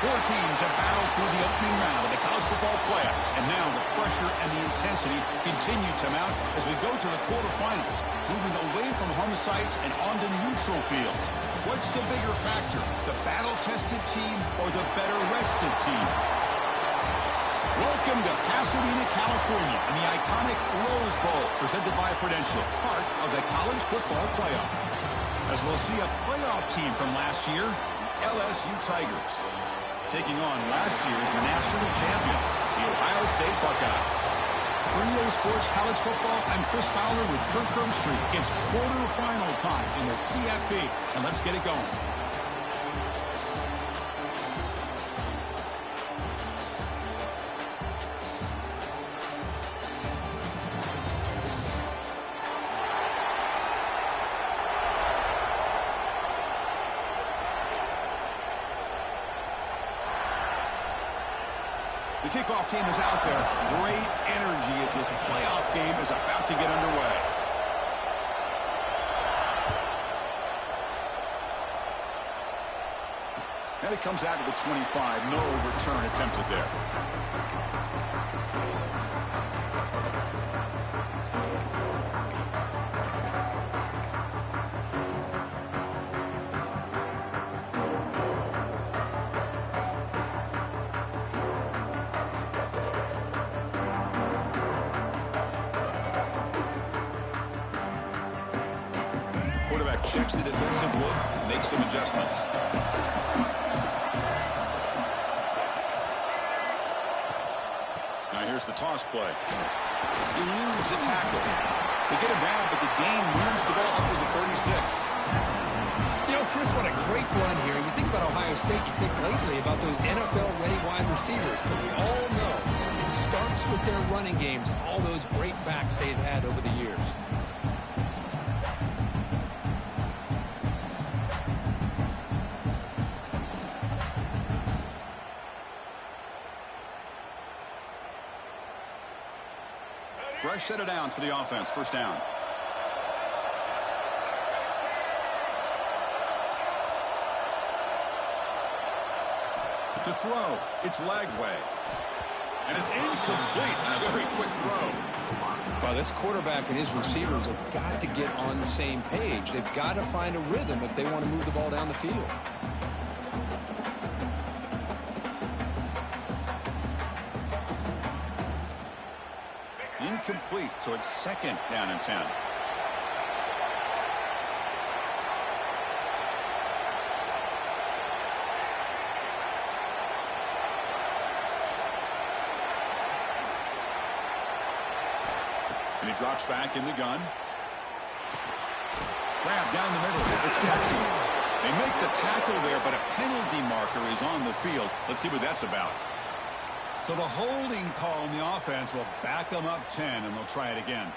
S2: Four teams have battled through the opening round of the college football playoff, and now the pressure and the intensity continue to mount as we go to the quarterfinals, moving away from home sites and onto neutral fields. What's the bigger factor, the battle-tested team or the better-rested team? Welcome to Pasadena, California, in the iconic Rose Bowl, presented by Prudential, part of the college football playoff. As we'll see a playoff team from last year, the LSU Tigers, taking on last year's national champions, the Ohio State Buckeyes. For EA Sports College Football, I'm Chris Fowler with Kirk Herbstreit. It's quarterfinal time in the CFP, and let's get it going. kickoff team is out there. Great energy as this playoff game is about to get underway. And it comes out to the 25. No return attempted there. Quarterback checks the defensive look, makes some adjustments. Now here's the toss play. Eludes a tackle. They get him down, but the gain moves the ball up to the 36.
S3: You know, Chris, what a great run here. You think about Ohio State, you think lately about those NFL-ready wide receivers, but we all know it starts with their running games, all those great backs they've had over the years.
S2: Fresh set of downs for the offense. First down. To throw, it's Lagway. And it's incomplete. A very quick throw.
S3: Well, this quarterback and his receivers have got to get on the same page. They've got to find a rhythm if they want to move the ball down the field.
S2: Incomplete, so it's second down and 10. And he drops back in the gun. Grab down the middle. It's Jackson. They make the tackle there, but a penalty marker is on the field. Let's see what that's about. So the holding call on the offense will back them up 10, and they'll try it again.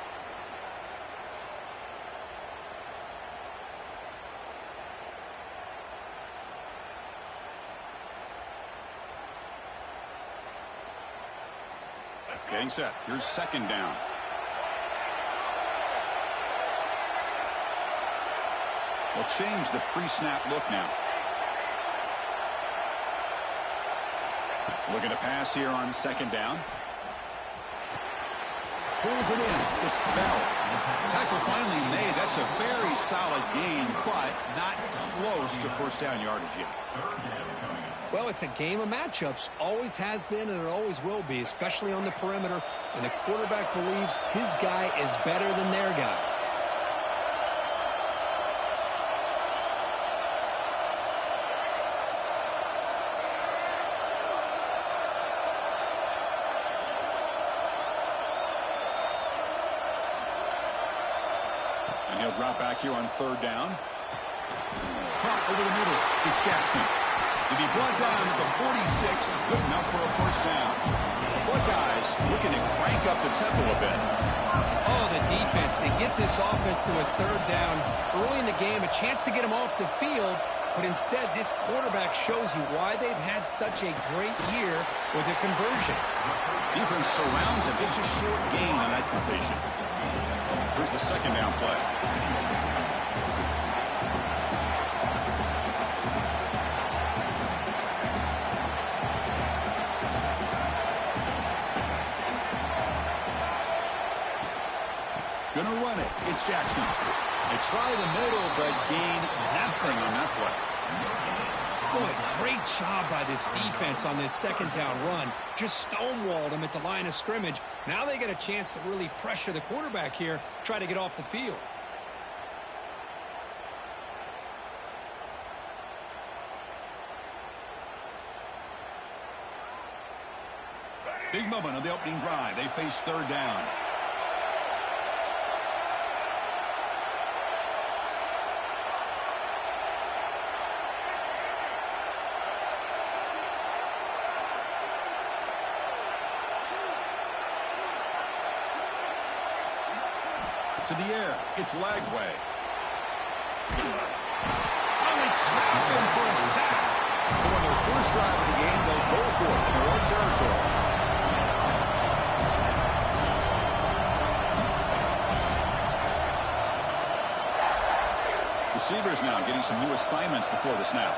S2: Getting set. Here's second down. They'll change the pre-snap look now. Looking to pass here on second down. Pulls it in. It's Bell. Tackle finally made. That's a very solid gain, but not close to first down yardage yet.
S3: Well, it's a game of matchups. Always has been and it always will be, especially on the perimeter. And the quarterback believes his guy is better than their guy.
S2: And he'll drop back here on third down. Caught over the middle. It's Jackson. To be brought down at the 46, good enough for a first down. Buckeyes looking to crank up the tempo a bit.
S3: Oh, the defense. They get this offense to a third down early in the game, a chance to get them off the field, but instead this quarterback shows you why they've had such a great year with a conversion.
S2: Defense surrounds him. Just a short gain on that completion. Here's the second down play. Gonna run it. It's Jackson. They try the middle, but gain nothing on that play.
S3: Boy, great job by this defense on this second down run. Just stonewalled him at the line of scrimmage. Now they get a chance to really pressure the quarterback here, try to get off the field.
S2: Big moment on the opening drive. They face third down. To the air, it's Lagway. Oh, they trap him for a sack. So on their first drive of the game, they'll go for it in their own territory. Receivers now getting some new assignments before the snap.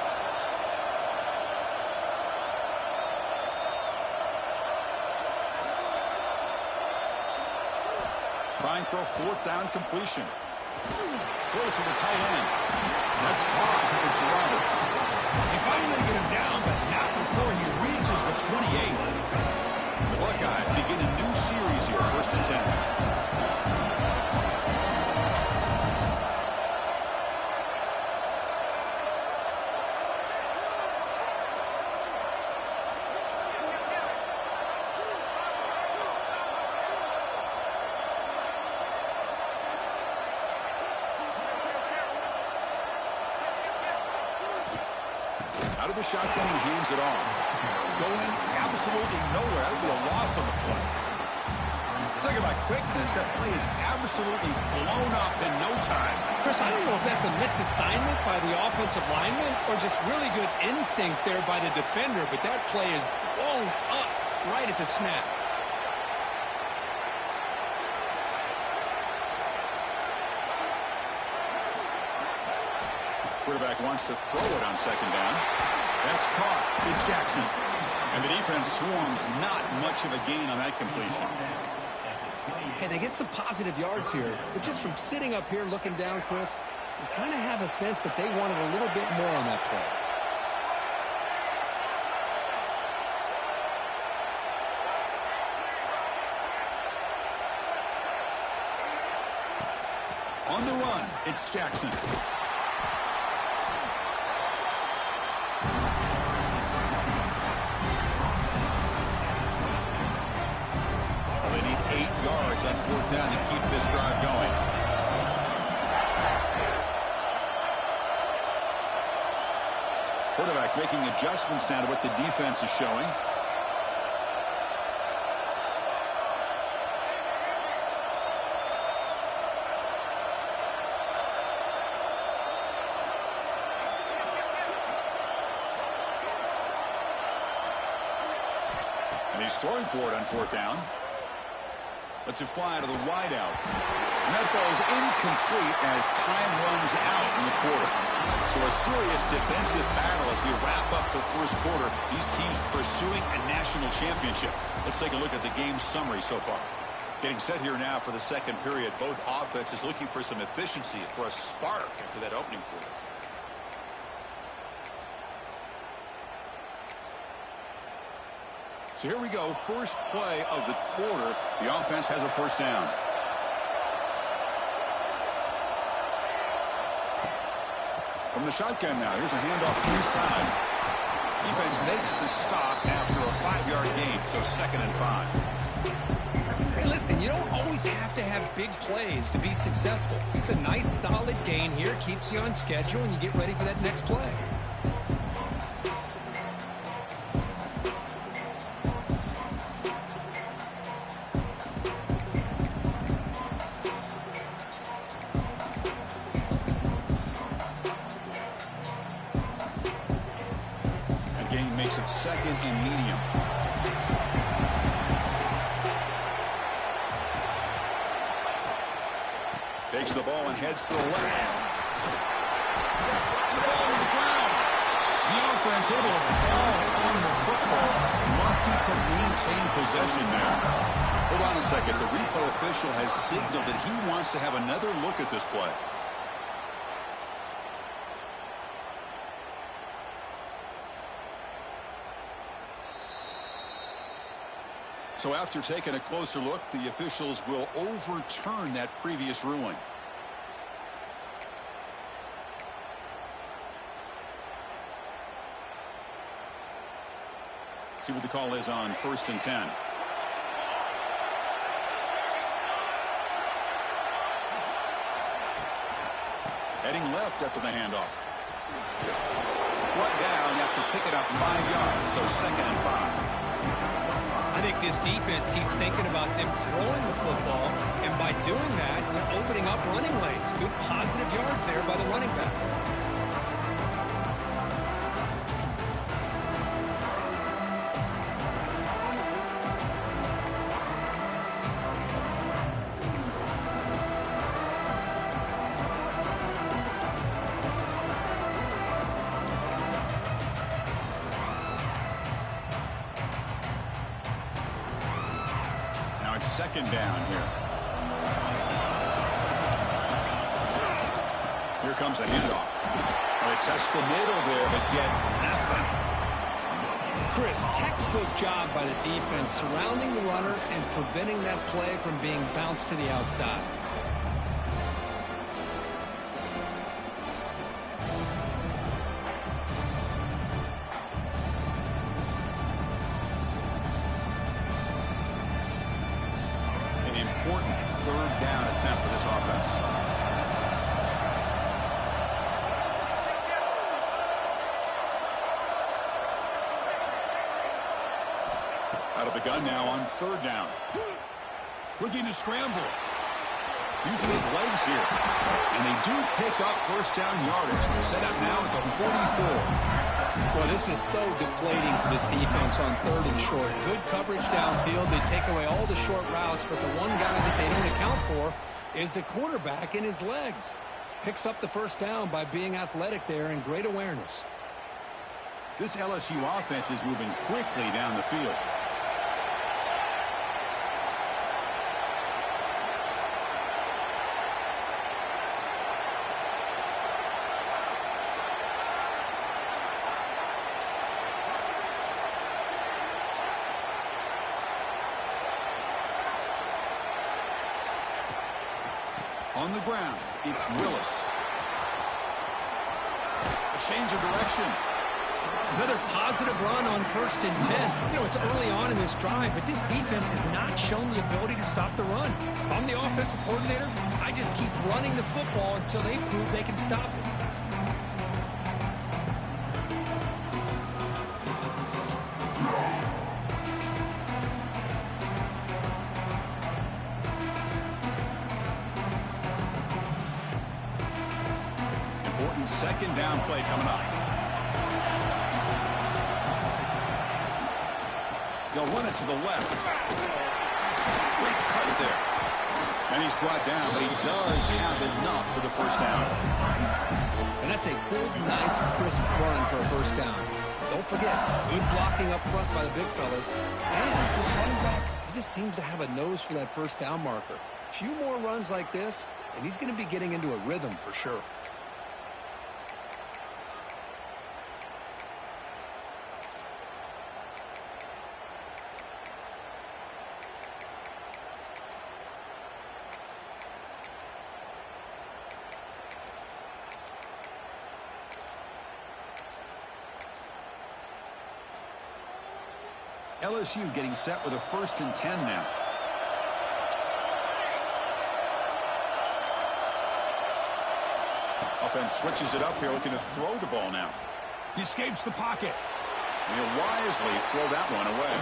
S2: Trying for a fourth down completion. Close to the tight end. That's caught. It's Roberts.
S5: He finally get him down, but not before he reaches the 28.
S2: The Buckeyes begin a new series here, 1st and 10. Out of the shotgun, he hands it off.
S5: Going absolutely nowhere. That would be a loss on the play. Talking about quickness, that play is absolutely blown up in no time.
S3: Chris, I don't know if that's a misassignment by the offensive lineman or just really good instincts there by the defender, but that play is blown up right at the snap.
S2: Quarterback wants to throw it on 2nd down. That's caught. It's Jackson. And the defense swarms not much of a gain on that completion.
S3: Hey, they get some positive yards here, but just from sitting up here looking down, Chris, you kind of have a sense that they wanted a little bit more on that play.
S2: On the run, it's Jackson. On 4th down to keep this drive going. Quarterback making adjustments now to what the defense is showing. And he's throwing for it on 4th down. Lets it fly to the wideout. And that falls incomplete as time runs out in the quarter. So a serious defensive battle as we wrap up the 1st quarter. These teams pursuing a national championship. Let's take a look at the game summary so far. Getting set here now for the 2nd period. Both offenses looking for some efficiency, for a spark after that opening quarter. So here we go, first play of the quarter. The offense has a 1st down. From the shotgun now, here's a handoff inside. Defense makes the stop after a 5-yard gain, so 2nd and 5.
S3: Hey, listen, you don't always have to have big plays to be successful. It's a nice, solid gain here, keeps you on schedule, and you get ready for that next play.
S2: Makes it 2nd and medium. Takes the ball and heads to the left. The ball to the ground. The offense able to fall on the football. Lucky to maintain possession there. Hold on a second. The replay official has signaled that he wants to have another look at this play. So after taking a closer look, the officials will overturn that previous ruling. See what the call is on 1st and 10. Heading left after the handoff. Right down after picking up 5 yards, so 2nd and 5.
S3: I think this defense keeps thinking about them throwing the football, and by doing that, they're opening up running lanes. Good positive yards there by the running back.
S2: second down here. Here comes a handoff. They test the middle there, but get nothing.
S3: Chris, textbook job by the defense surrounding the runner and preventing that play from being bounced to the outside.
S2: An important third down attempt for this offense. Out of the gun now on third down. Looking to scramble. Using his legs here. And they do pick up first down yardage. Set up now at the 44.
S3: Well, this is so deflating for this defense on third and short. Good coverage downfield. They take away all the short routes, but the one guy that they don't account for is the quarterback in his legs. Picks up the first down by being athletic there and great awareness.
S2: This LSU offense is moving quickly down the field. On the ground, it's Willis. A change of direction.
S3: Another positive run on 1st and 10. You know, it's early on in this drive, but this defense has not shown the ability to stop the run. If I'm the offensive coordinator, I just keep running the football until they prove they can stop it.
S2: Second down play coming up. They'll run it to the left. Great cut there. And he's brought down, but he does have enough for the first down.
S3: And that's a good, nice, crisp run for a first down. Don't forget, good blocking up front by the big fellas. And this running back, he just seems to have a nose for that first down marker. A few more runs like this, and he's going to be getting into a rhythm for sure.
S2: LSU getting set with a 1st and 10 now. Offense switches it up here, looking to throw the ball now. He escapes the pocket. He'll wisely throw that one away.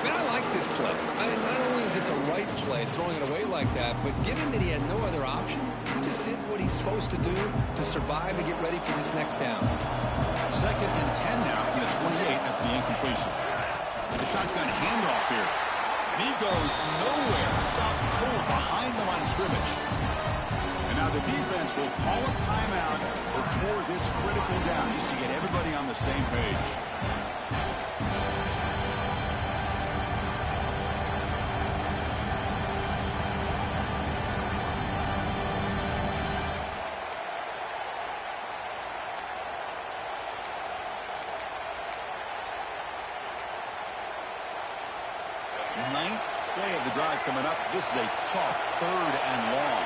S3: Man, I like this play. Not only is it the right play, throwing it away like that, but given that he had no other option, he just did what he's supposed to do to survive and get ready for this next down.
S2: 2nd and 10 now from the 28 after the incompletion. The shotgun handoff here. And he goes nowhere. Stopped cold behind the line of scrimmage. And now the defense will call a timeout before this critical down, just to get everybody on the same page. Ninth play of the drive coming up. This is a tough 3rd and long.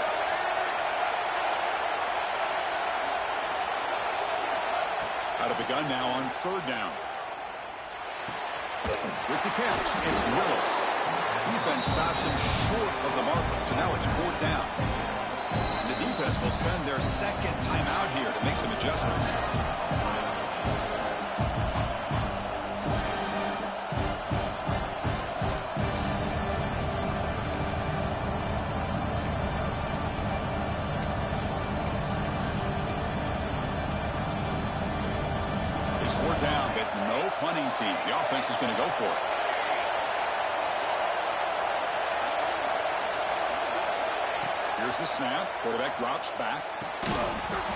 S2: Out of the gun now on 3rd down. With the catch, it's Willis. Defense stops him short of the marker, so now it's 4th down. The defense will spend their 2nd timeout here to make some adjustments. Down, but no punting team. The offense is going to go for it. Here's the snap. Quarterback drops back.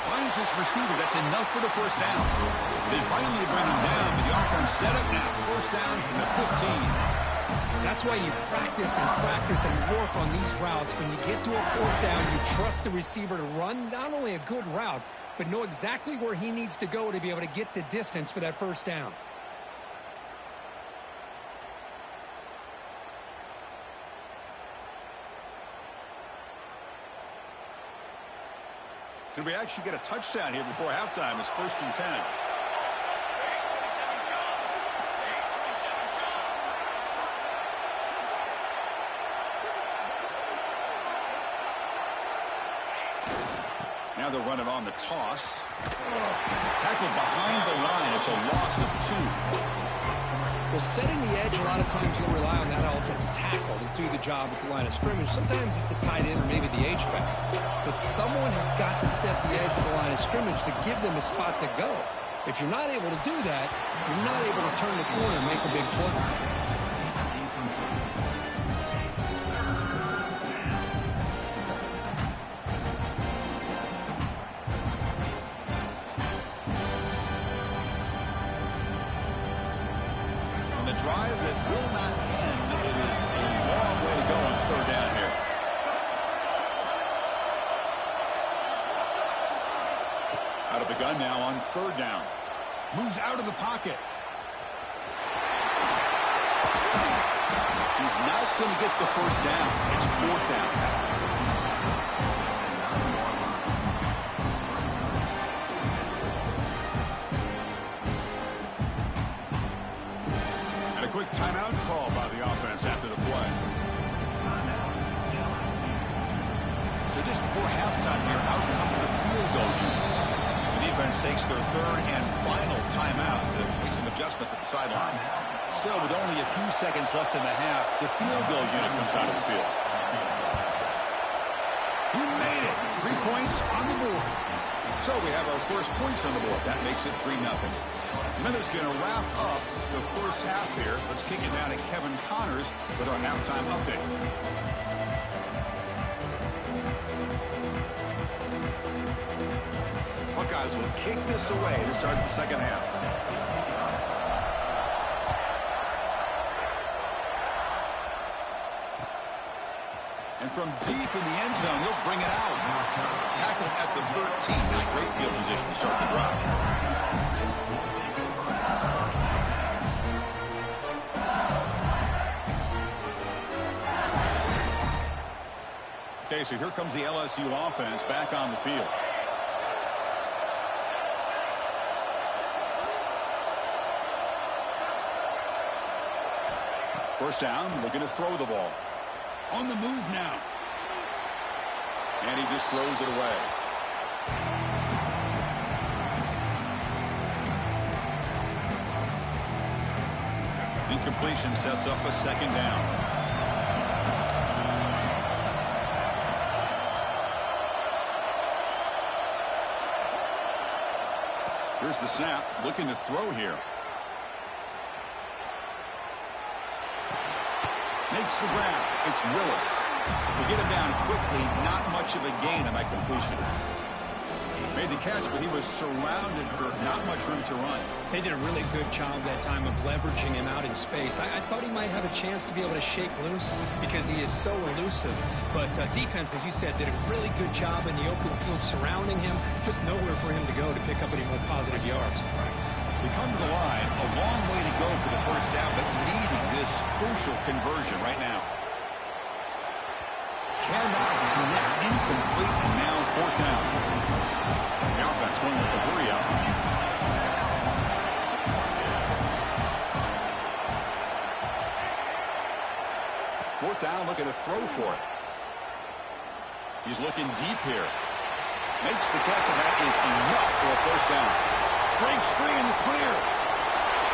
S2: Finds his receiver. That's enough for the first down. They finally bring him down, but the offense set up now. First down from the 15.
S3: That's why you practice and work on these routes. When you get to a fourth down, you trust the receiver to run not only a good route, but know exactly where he needs to go to be able to get the distance for that first down.
S5: Could we actually get a touchdown here before halftime? It's 1st and 10. Now they're running on the toss. Tackled behind the line. It's a loss of 2.
S3: Well, setting the edge, a lot of times you'll rely on that offensive tackle to do the job at the line of scrimmage. Sometimes it's a tight end or maybe the H-back. But someone has got to set the edge of the line of scrimmage to give them a spot to go. If you're not able to do that, you're not able to turn the corner and make a big play.
S5: Drive that will not end. It is a long way to go on 3rd down here. Out of the gun now on 3rd down. Moves out of the pocket. He's not going to get the first down. It's 4th down. Quick timeout call by the offense after the play. So just before halftime here, out comes the field goal unit. The defense takes their 3rd and final timeout to make some adjustments at the sideline. So with only a few seconds left in the half, the field goal unit comes out of the field. We made it. 3 points on the board. So we have our first points on the board. That makes it 3-0. Minutes going to wrap up the first half here. Let's kick it down to Kevin Connors with our halftime update. Buckeyes will kick this away to start the second half. And from deep in the end zone, he'll bring it out. Tackled at the 13. Not great field position to start the drive. Okay, so here comes the LSU offense back on the field. First down, looking to throw the ball. On the move now. And he just throws it away. Incompletion sets up a 2nd down. Here's the snap, looking to throw here. Makes the grab. It's Willis. To get him down quickly, not much of a gain on that completion. Made the catch, but he was surrounded for not much room to run.
S3: They did a really good job that time of leveraging him out in space. I thought he might have a chance to be able to shake loose because he is so elusive. But defense, as you said, did a really good job in the open field surrounding him. Just nowhere for him to go to pick up any more positive yards.
S5: We come to the line, a long way to go for the first down, but needing this crucial conversion right now. Cannot connect, incomplete, and now 4th down. The offense going with the hurry up. Fourth down, looking to throw for it. He's looking deep here. Makes the catch, and that is enough for a first down. Breaks free in the clear.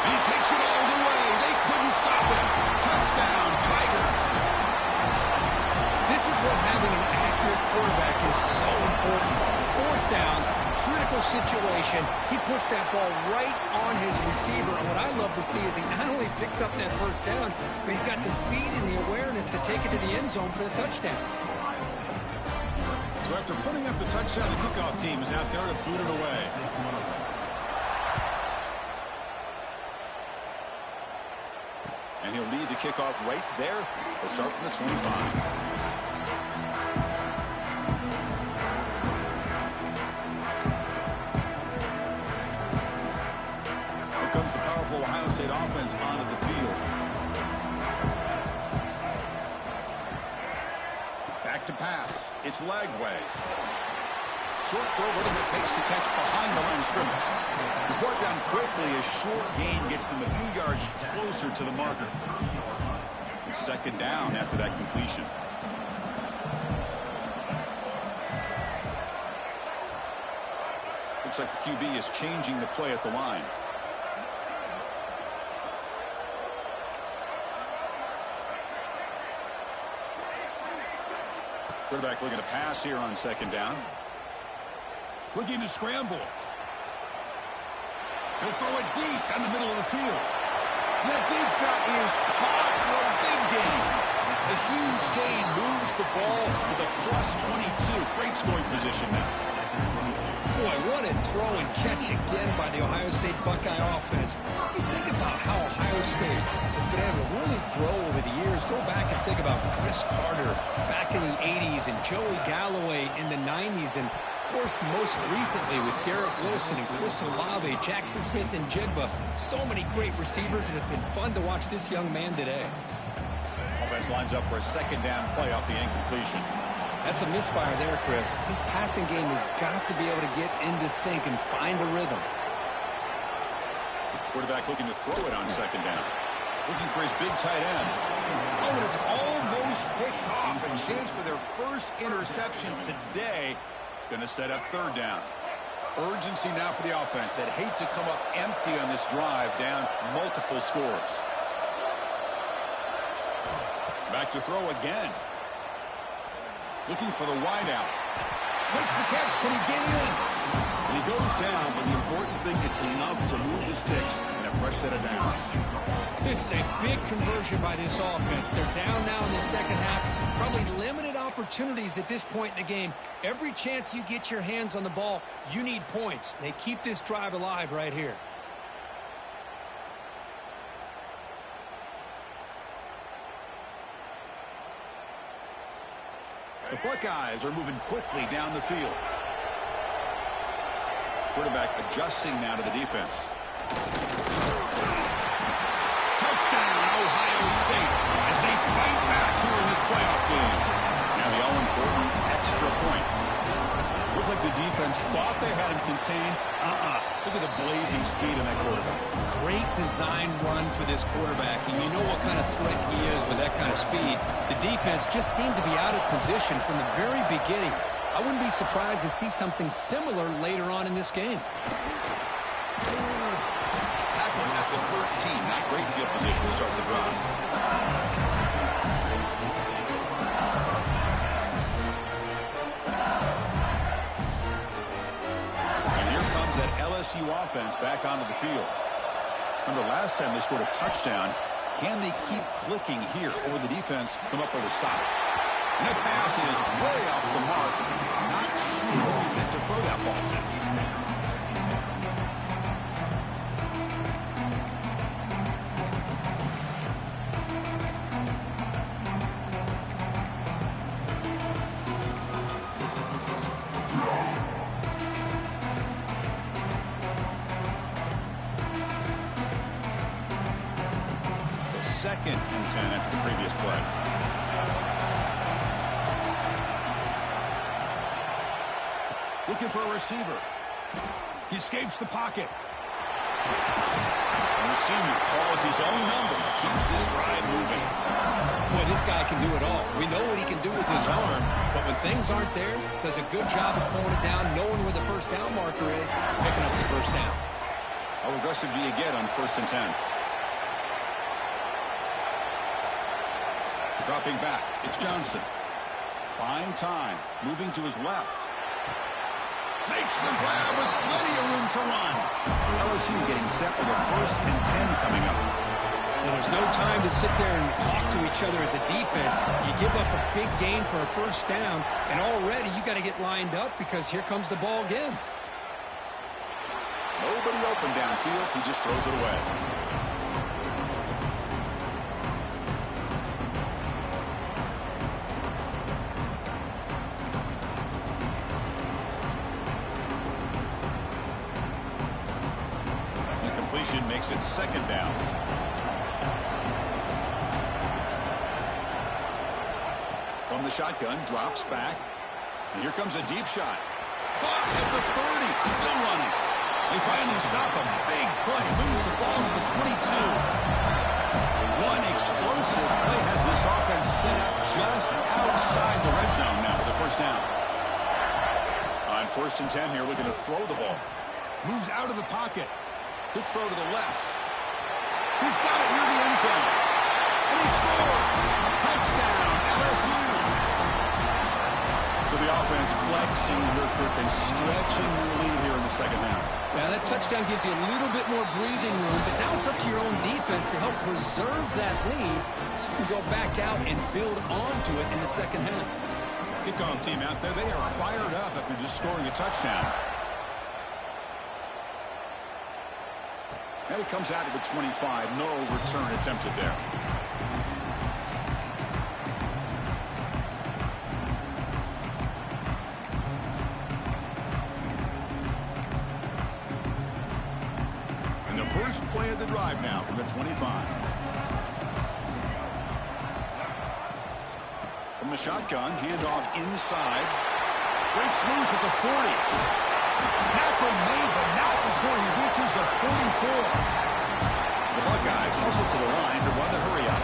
S5: And he takes it all the way. They couldn't stop him. Touchdown, Tigers.
S3: This is what having an accurate quarterback is so important. 4th down, critical situation. He puts that ball right on his receiver. And what I love to see is he not only picks up that first down, but he's got the speed and the awareness to take it to the end zone for the touchdown.
S5: So after putting up the touchdown, the kickoff team is out there to boot it away. And And he'll lead the kickoff right there. He'll start from the 25. Here comes the powerful Ohio State offense onto the field. Back to pass. It's Lagway. Short throw, that makes the catch behind the line of scrimmage. He's brought down quickly. A short gain gets them a few yards closer to the marker. And second down after that completion. Looks like the QB is changing the play at the line. Quarterback looking to pass here on second down. Looking to scramble. He'll throw it deep down the middle of the field. And that deep shot is caught for a big gain. A huge gain moves the ball to the +22. Great scoring position now.
S3: Boy, what a throw and catch again by the Ohio State Buckeye offense. You think about how Ohio State has been able to really grow over the years. Go back and think about Chris Carter back in the 80s and Joey Galloway in the 90s. And, of course, most recently with Garrett Wilson and Chris Olave, Jackson Smith and Jigba. So many great receivers, and it's been fun to watch this young man today.
S5: Offense lines up for a second down play off the incompletion.
S3: That's a misfire there, Chris. This passing game has got to be able to get into sync and find a rhythm.
S5: Quarterback looking to throw it on second down. Looking for his big tight end. Oh, and it's almost picked off. A chance for their first interception today. It's going to set up third down. Urgency now for the offense that hates to come up empty on this drive, down multiple scores. Back to throw again. Looking for the wideout. Makes the catch. Can he get in? And he goes down, but the important thing, it's enough to move the sticks and a fresh set of downs.
S3: This is a big conversion by this offense. They're down now in the second half. Probably limited opportunities at this point in the game. Every chance you get your hands on the ball, you need points. They keep this drive alive right here.
S5: The Buckeyes are moving quickly down the field. Quarterback adjusting now to the defense. Touchdown, Ohio State, as they fight back here in this playoff game. Now the all-important extra point. Looked like the defense thought they had him contained. Look at the blazing speed in that quarterback.
S3: Great design run for this quarterback, and you know what kind of threat he is with that kind of speed. The defense just seemed to be out of position from the very beginning. I wouldn't be surprised to see something similar later on in this game.
S5: Tackling at the 13, not great field position to start the drive. And here comes that LSU offense back onto the field. Remember last time they scored a touchdown. Can they keep clicking here, or will the defense come up with a stop? And that pass is way off the mark. Not sure who meant to throw that ball to. Second and 10 after the previous play. Looking for a receiver. He escapes the pocket. And the senior calls his own number. Keeps this drive moving.
S3: Boy, this guy can do it all. We know what he can do with his arm, but when things aren't there, does a good job of pulling it down, knowing where the first down marker is, picking up the first down.
S5: How aggressive do you get on 1st and 10? Dropping back, it's Johnson. Buying time, moving to his left. Makes the grab with plenty of room to run. LSU getting set with a 1st and 10 coming up.
S3: Well, there's no time to sit there and talk to each other as a defense. You give up a big gain for a first down, and already you got to get lined up because here comes the ball again.
S5: Nobody open downfield. He just throws it away. completion makes it second down. From the shotgun, drops back. And here comes a deep shot. Caught at the 30, still running. They finally stop him. Big play, moves the ball to the 22. One explosive play has this offense set up just outside the red zone now for the first down. On 1st and 10 here, looking to throw the ball. Moves out of the pocket. Quick throw to the left. He's got it near the end zone. And he scores. Touchdown, LSU. So the offense flexing and stretching their lead here in the second half.
S3: Yeah, that touchdown gives you a little bit more breathing room, but now it's up to your own defense to help preserve that lead so you can go back out and build onto it in the second half.
S5: Kickoff team out there, they are fired up after just scoring a touchdown. And it comes out of the 25. No return attempted there. And the first play of the drive now from the 25. From the shotgun, handoff inside. Breaks loose at the 40. Tackle made, but not before he reaches the 44. The Buckeyes hustle to the line to run the hurry up.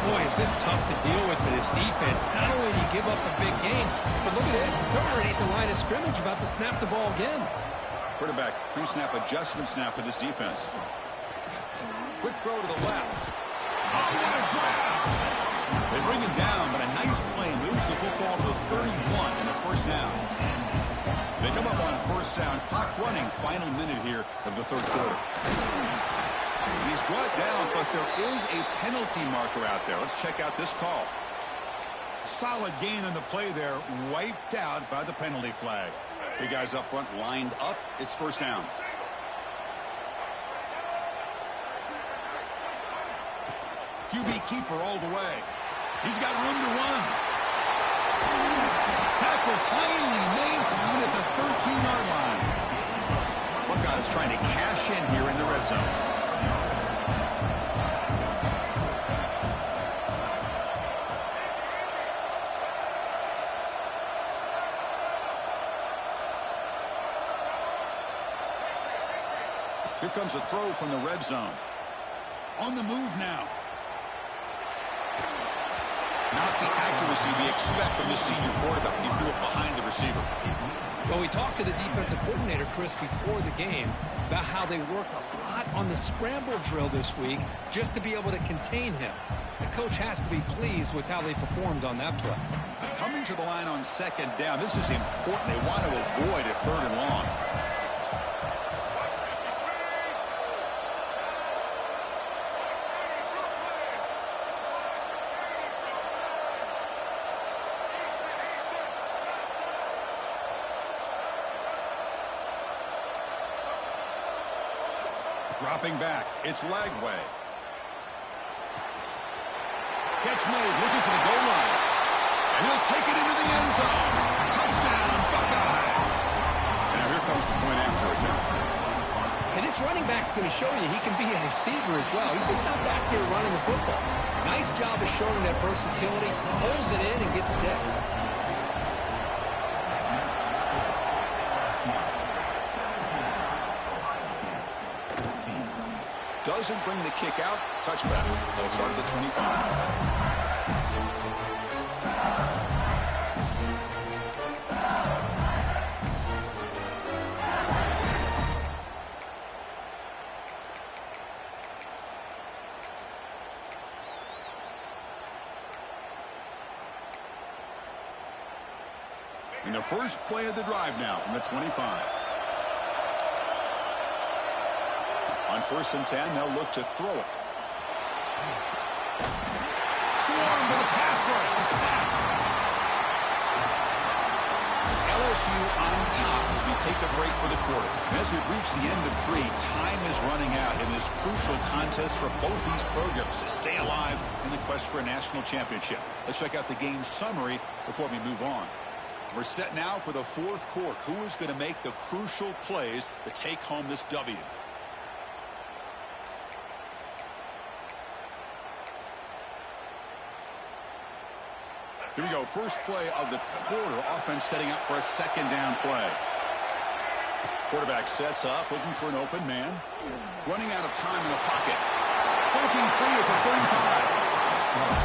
S3: Boy, is this tough to deal with for this defense. Not only do you give up a big gain, but look at this. They're already at the line of scrimmage about to snap the ball again.
S5: Quarterback pre-snap adjustments now for this defense. Quick throw to the left. Oh, what a grab! They bring him down, but a nice play moves the football to the 31 in the first down. They come up on first down, clock running, final minute here of the third quarter. He's brought down, but there is a penalty marker out there. Let's check out this call. Solid gain on the play there, wiped out by the penalty flag. Big guys up front lined up. It's first down. QB keeper all the way. He's got room to run. Tackle finally maintained at the 13-yard line. Buckeyes trying to cash in here in the red zone. Here comes a throw from the red zone. On the move now. Not the accuracy we expect from the senior quarterback. He threw it behind the receiver.
S3: Well, we talked to the defensive coordinator, Chris, before the game about how they worked a lot on the scramble drill this week just to be able to contain him. The coach has to be pleased with how they performed on that play.
S5: Coming to the line on second down, this is important. They want to avoid a third and long. Dropping back, it's Lagway. Catch made, looking for the goal line. And he'll take it into the end zone. Touchdown, Buckeyes. And now here comes the point after attempt.
S3: And this running back's going to show you he can be a receiver as well. He's just not back there running the football. Nice job of showing that versatility. Pulls it in and gets 6.
S5: Doesn't bring the kick out. Touchback. They'll start at the 25. In the first play of the drive now from the 25. On 1st and 10, they'll look to throw it. Swarm with a pass rush. A sack. It's LSU on top as we take a break for the quarter. And as we reach the end of 3, time is running out in this crucial contest for both these programs to stay alive in the quest for a national championship. Let's check out the game summary before we move on. We're set now for the fourth quarter. Who is going to make the crucial plays to take home this W? Here we go. First play of the quarter. Offense setting up for a second down play. Quarterback sets up, looking for an open man. Running out of time in the pocket. Breaking free at the 35.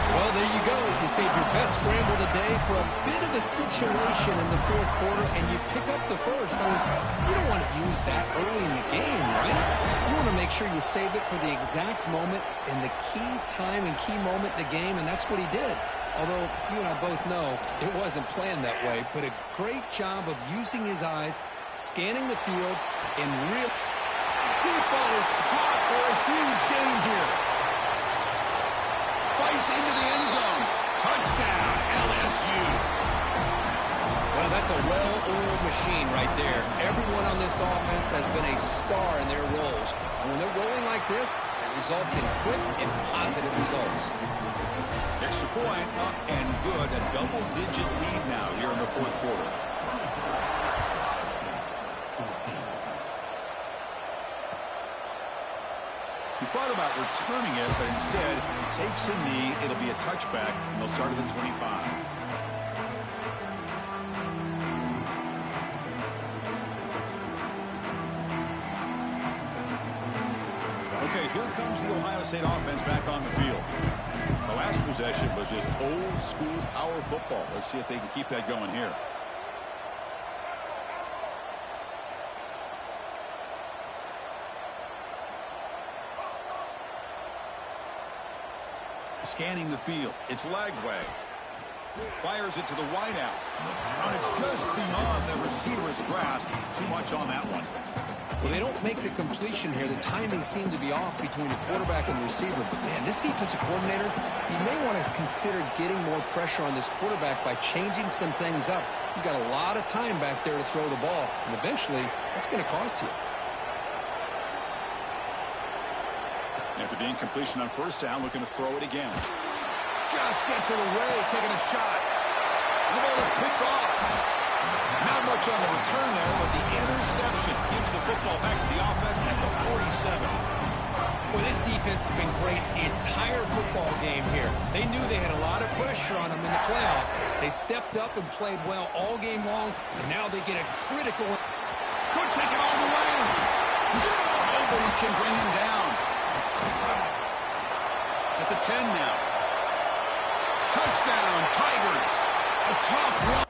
S3: Well, there you go. You save your best scramble today for a bit of a situation in the fourth quarter, and you pick up the first. I mean, you don't want to use that early in the game, right? You want to make sure you save it for the exact moment and the key time and key moment in the game, and that's what he did. Although you and I both know it wasn't planned that way, but a great job of using his eyes, scanning the field, and real
S5: Deep ball is caught for a huge gain here. Fights into the end zone. Touchdown, LSU.
S3: Well, that's a well-oiled machine right there. Everyone on this offense has been a star in their roles. And when they're rolling like this, it results in quick and positive results.
S5: Extra point, up and good. A double-digit lead now here in the fourth quarter. He thought about returning it, but instead takes a knee. It'll be a touchback, and they'll start at the 25. Okay, here comes the Ohio State offense back on the field. The last possession was just old-school power football. Let's see if they can keep that going here. Scanning the field. It's Lagway. Fires it to the wideout. And it's just beyond the receiver's grasp. Too much on that one.
S3: Well, they don't make the completion here. The timing seemed to be off between the quarterback and the receiver. But, man, this defensive coordinator, he may want to consider getting more pressure on this quarterback by changing some things up. You got a lot of time back there to throw the ball. And eventually, that's going to cost you.
S5: After the incompletion on first down, looking to throw it again. Just gets it away, taking a shot. The ball is picked off. Not much on the return there, but the interception gives the football back to the offense at the 47.
S3: Well, this defense has been great the entire football game here. They knew they had a lot of pressure on them in the playoff. They stepped up and played well all game long, and now they get a critical...
S5: Could take it all the way. Nobody can bring him down. At the 10 now. Touchdown, Tigers. A tough run.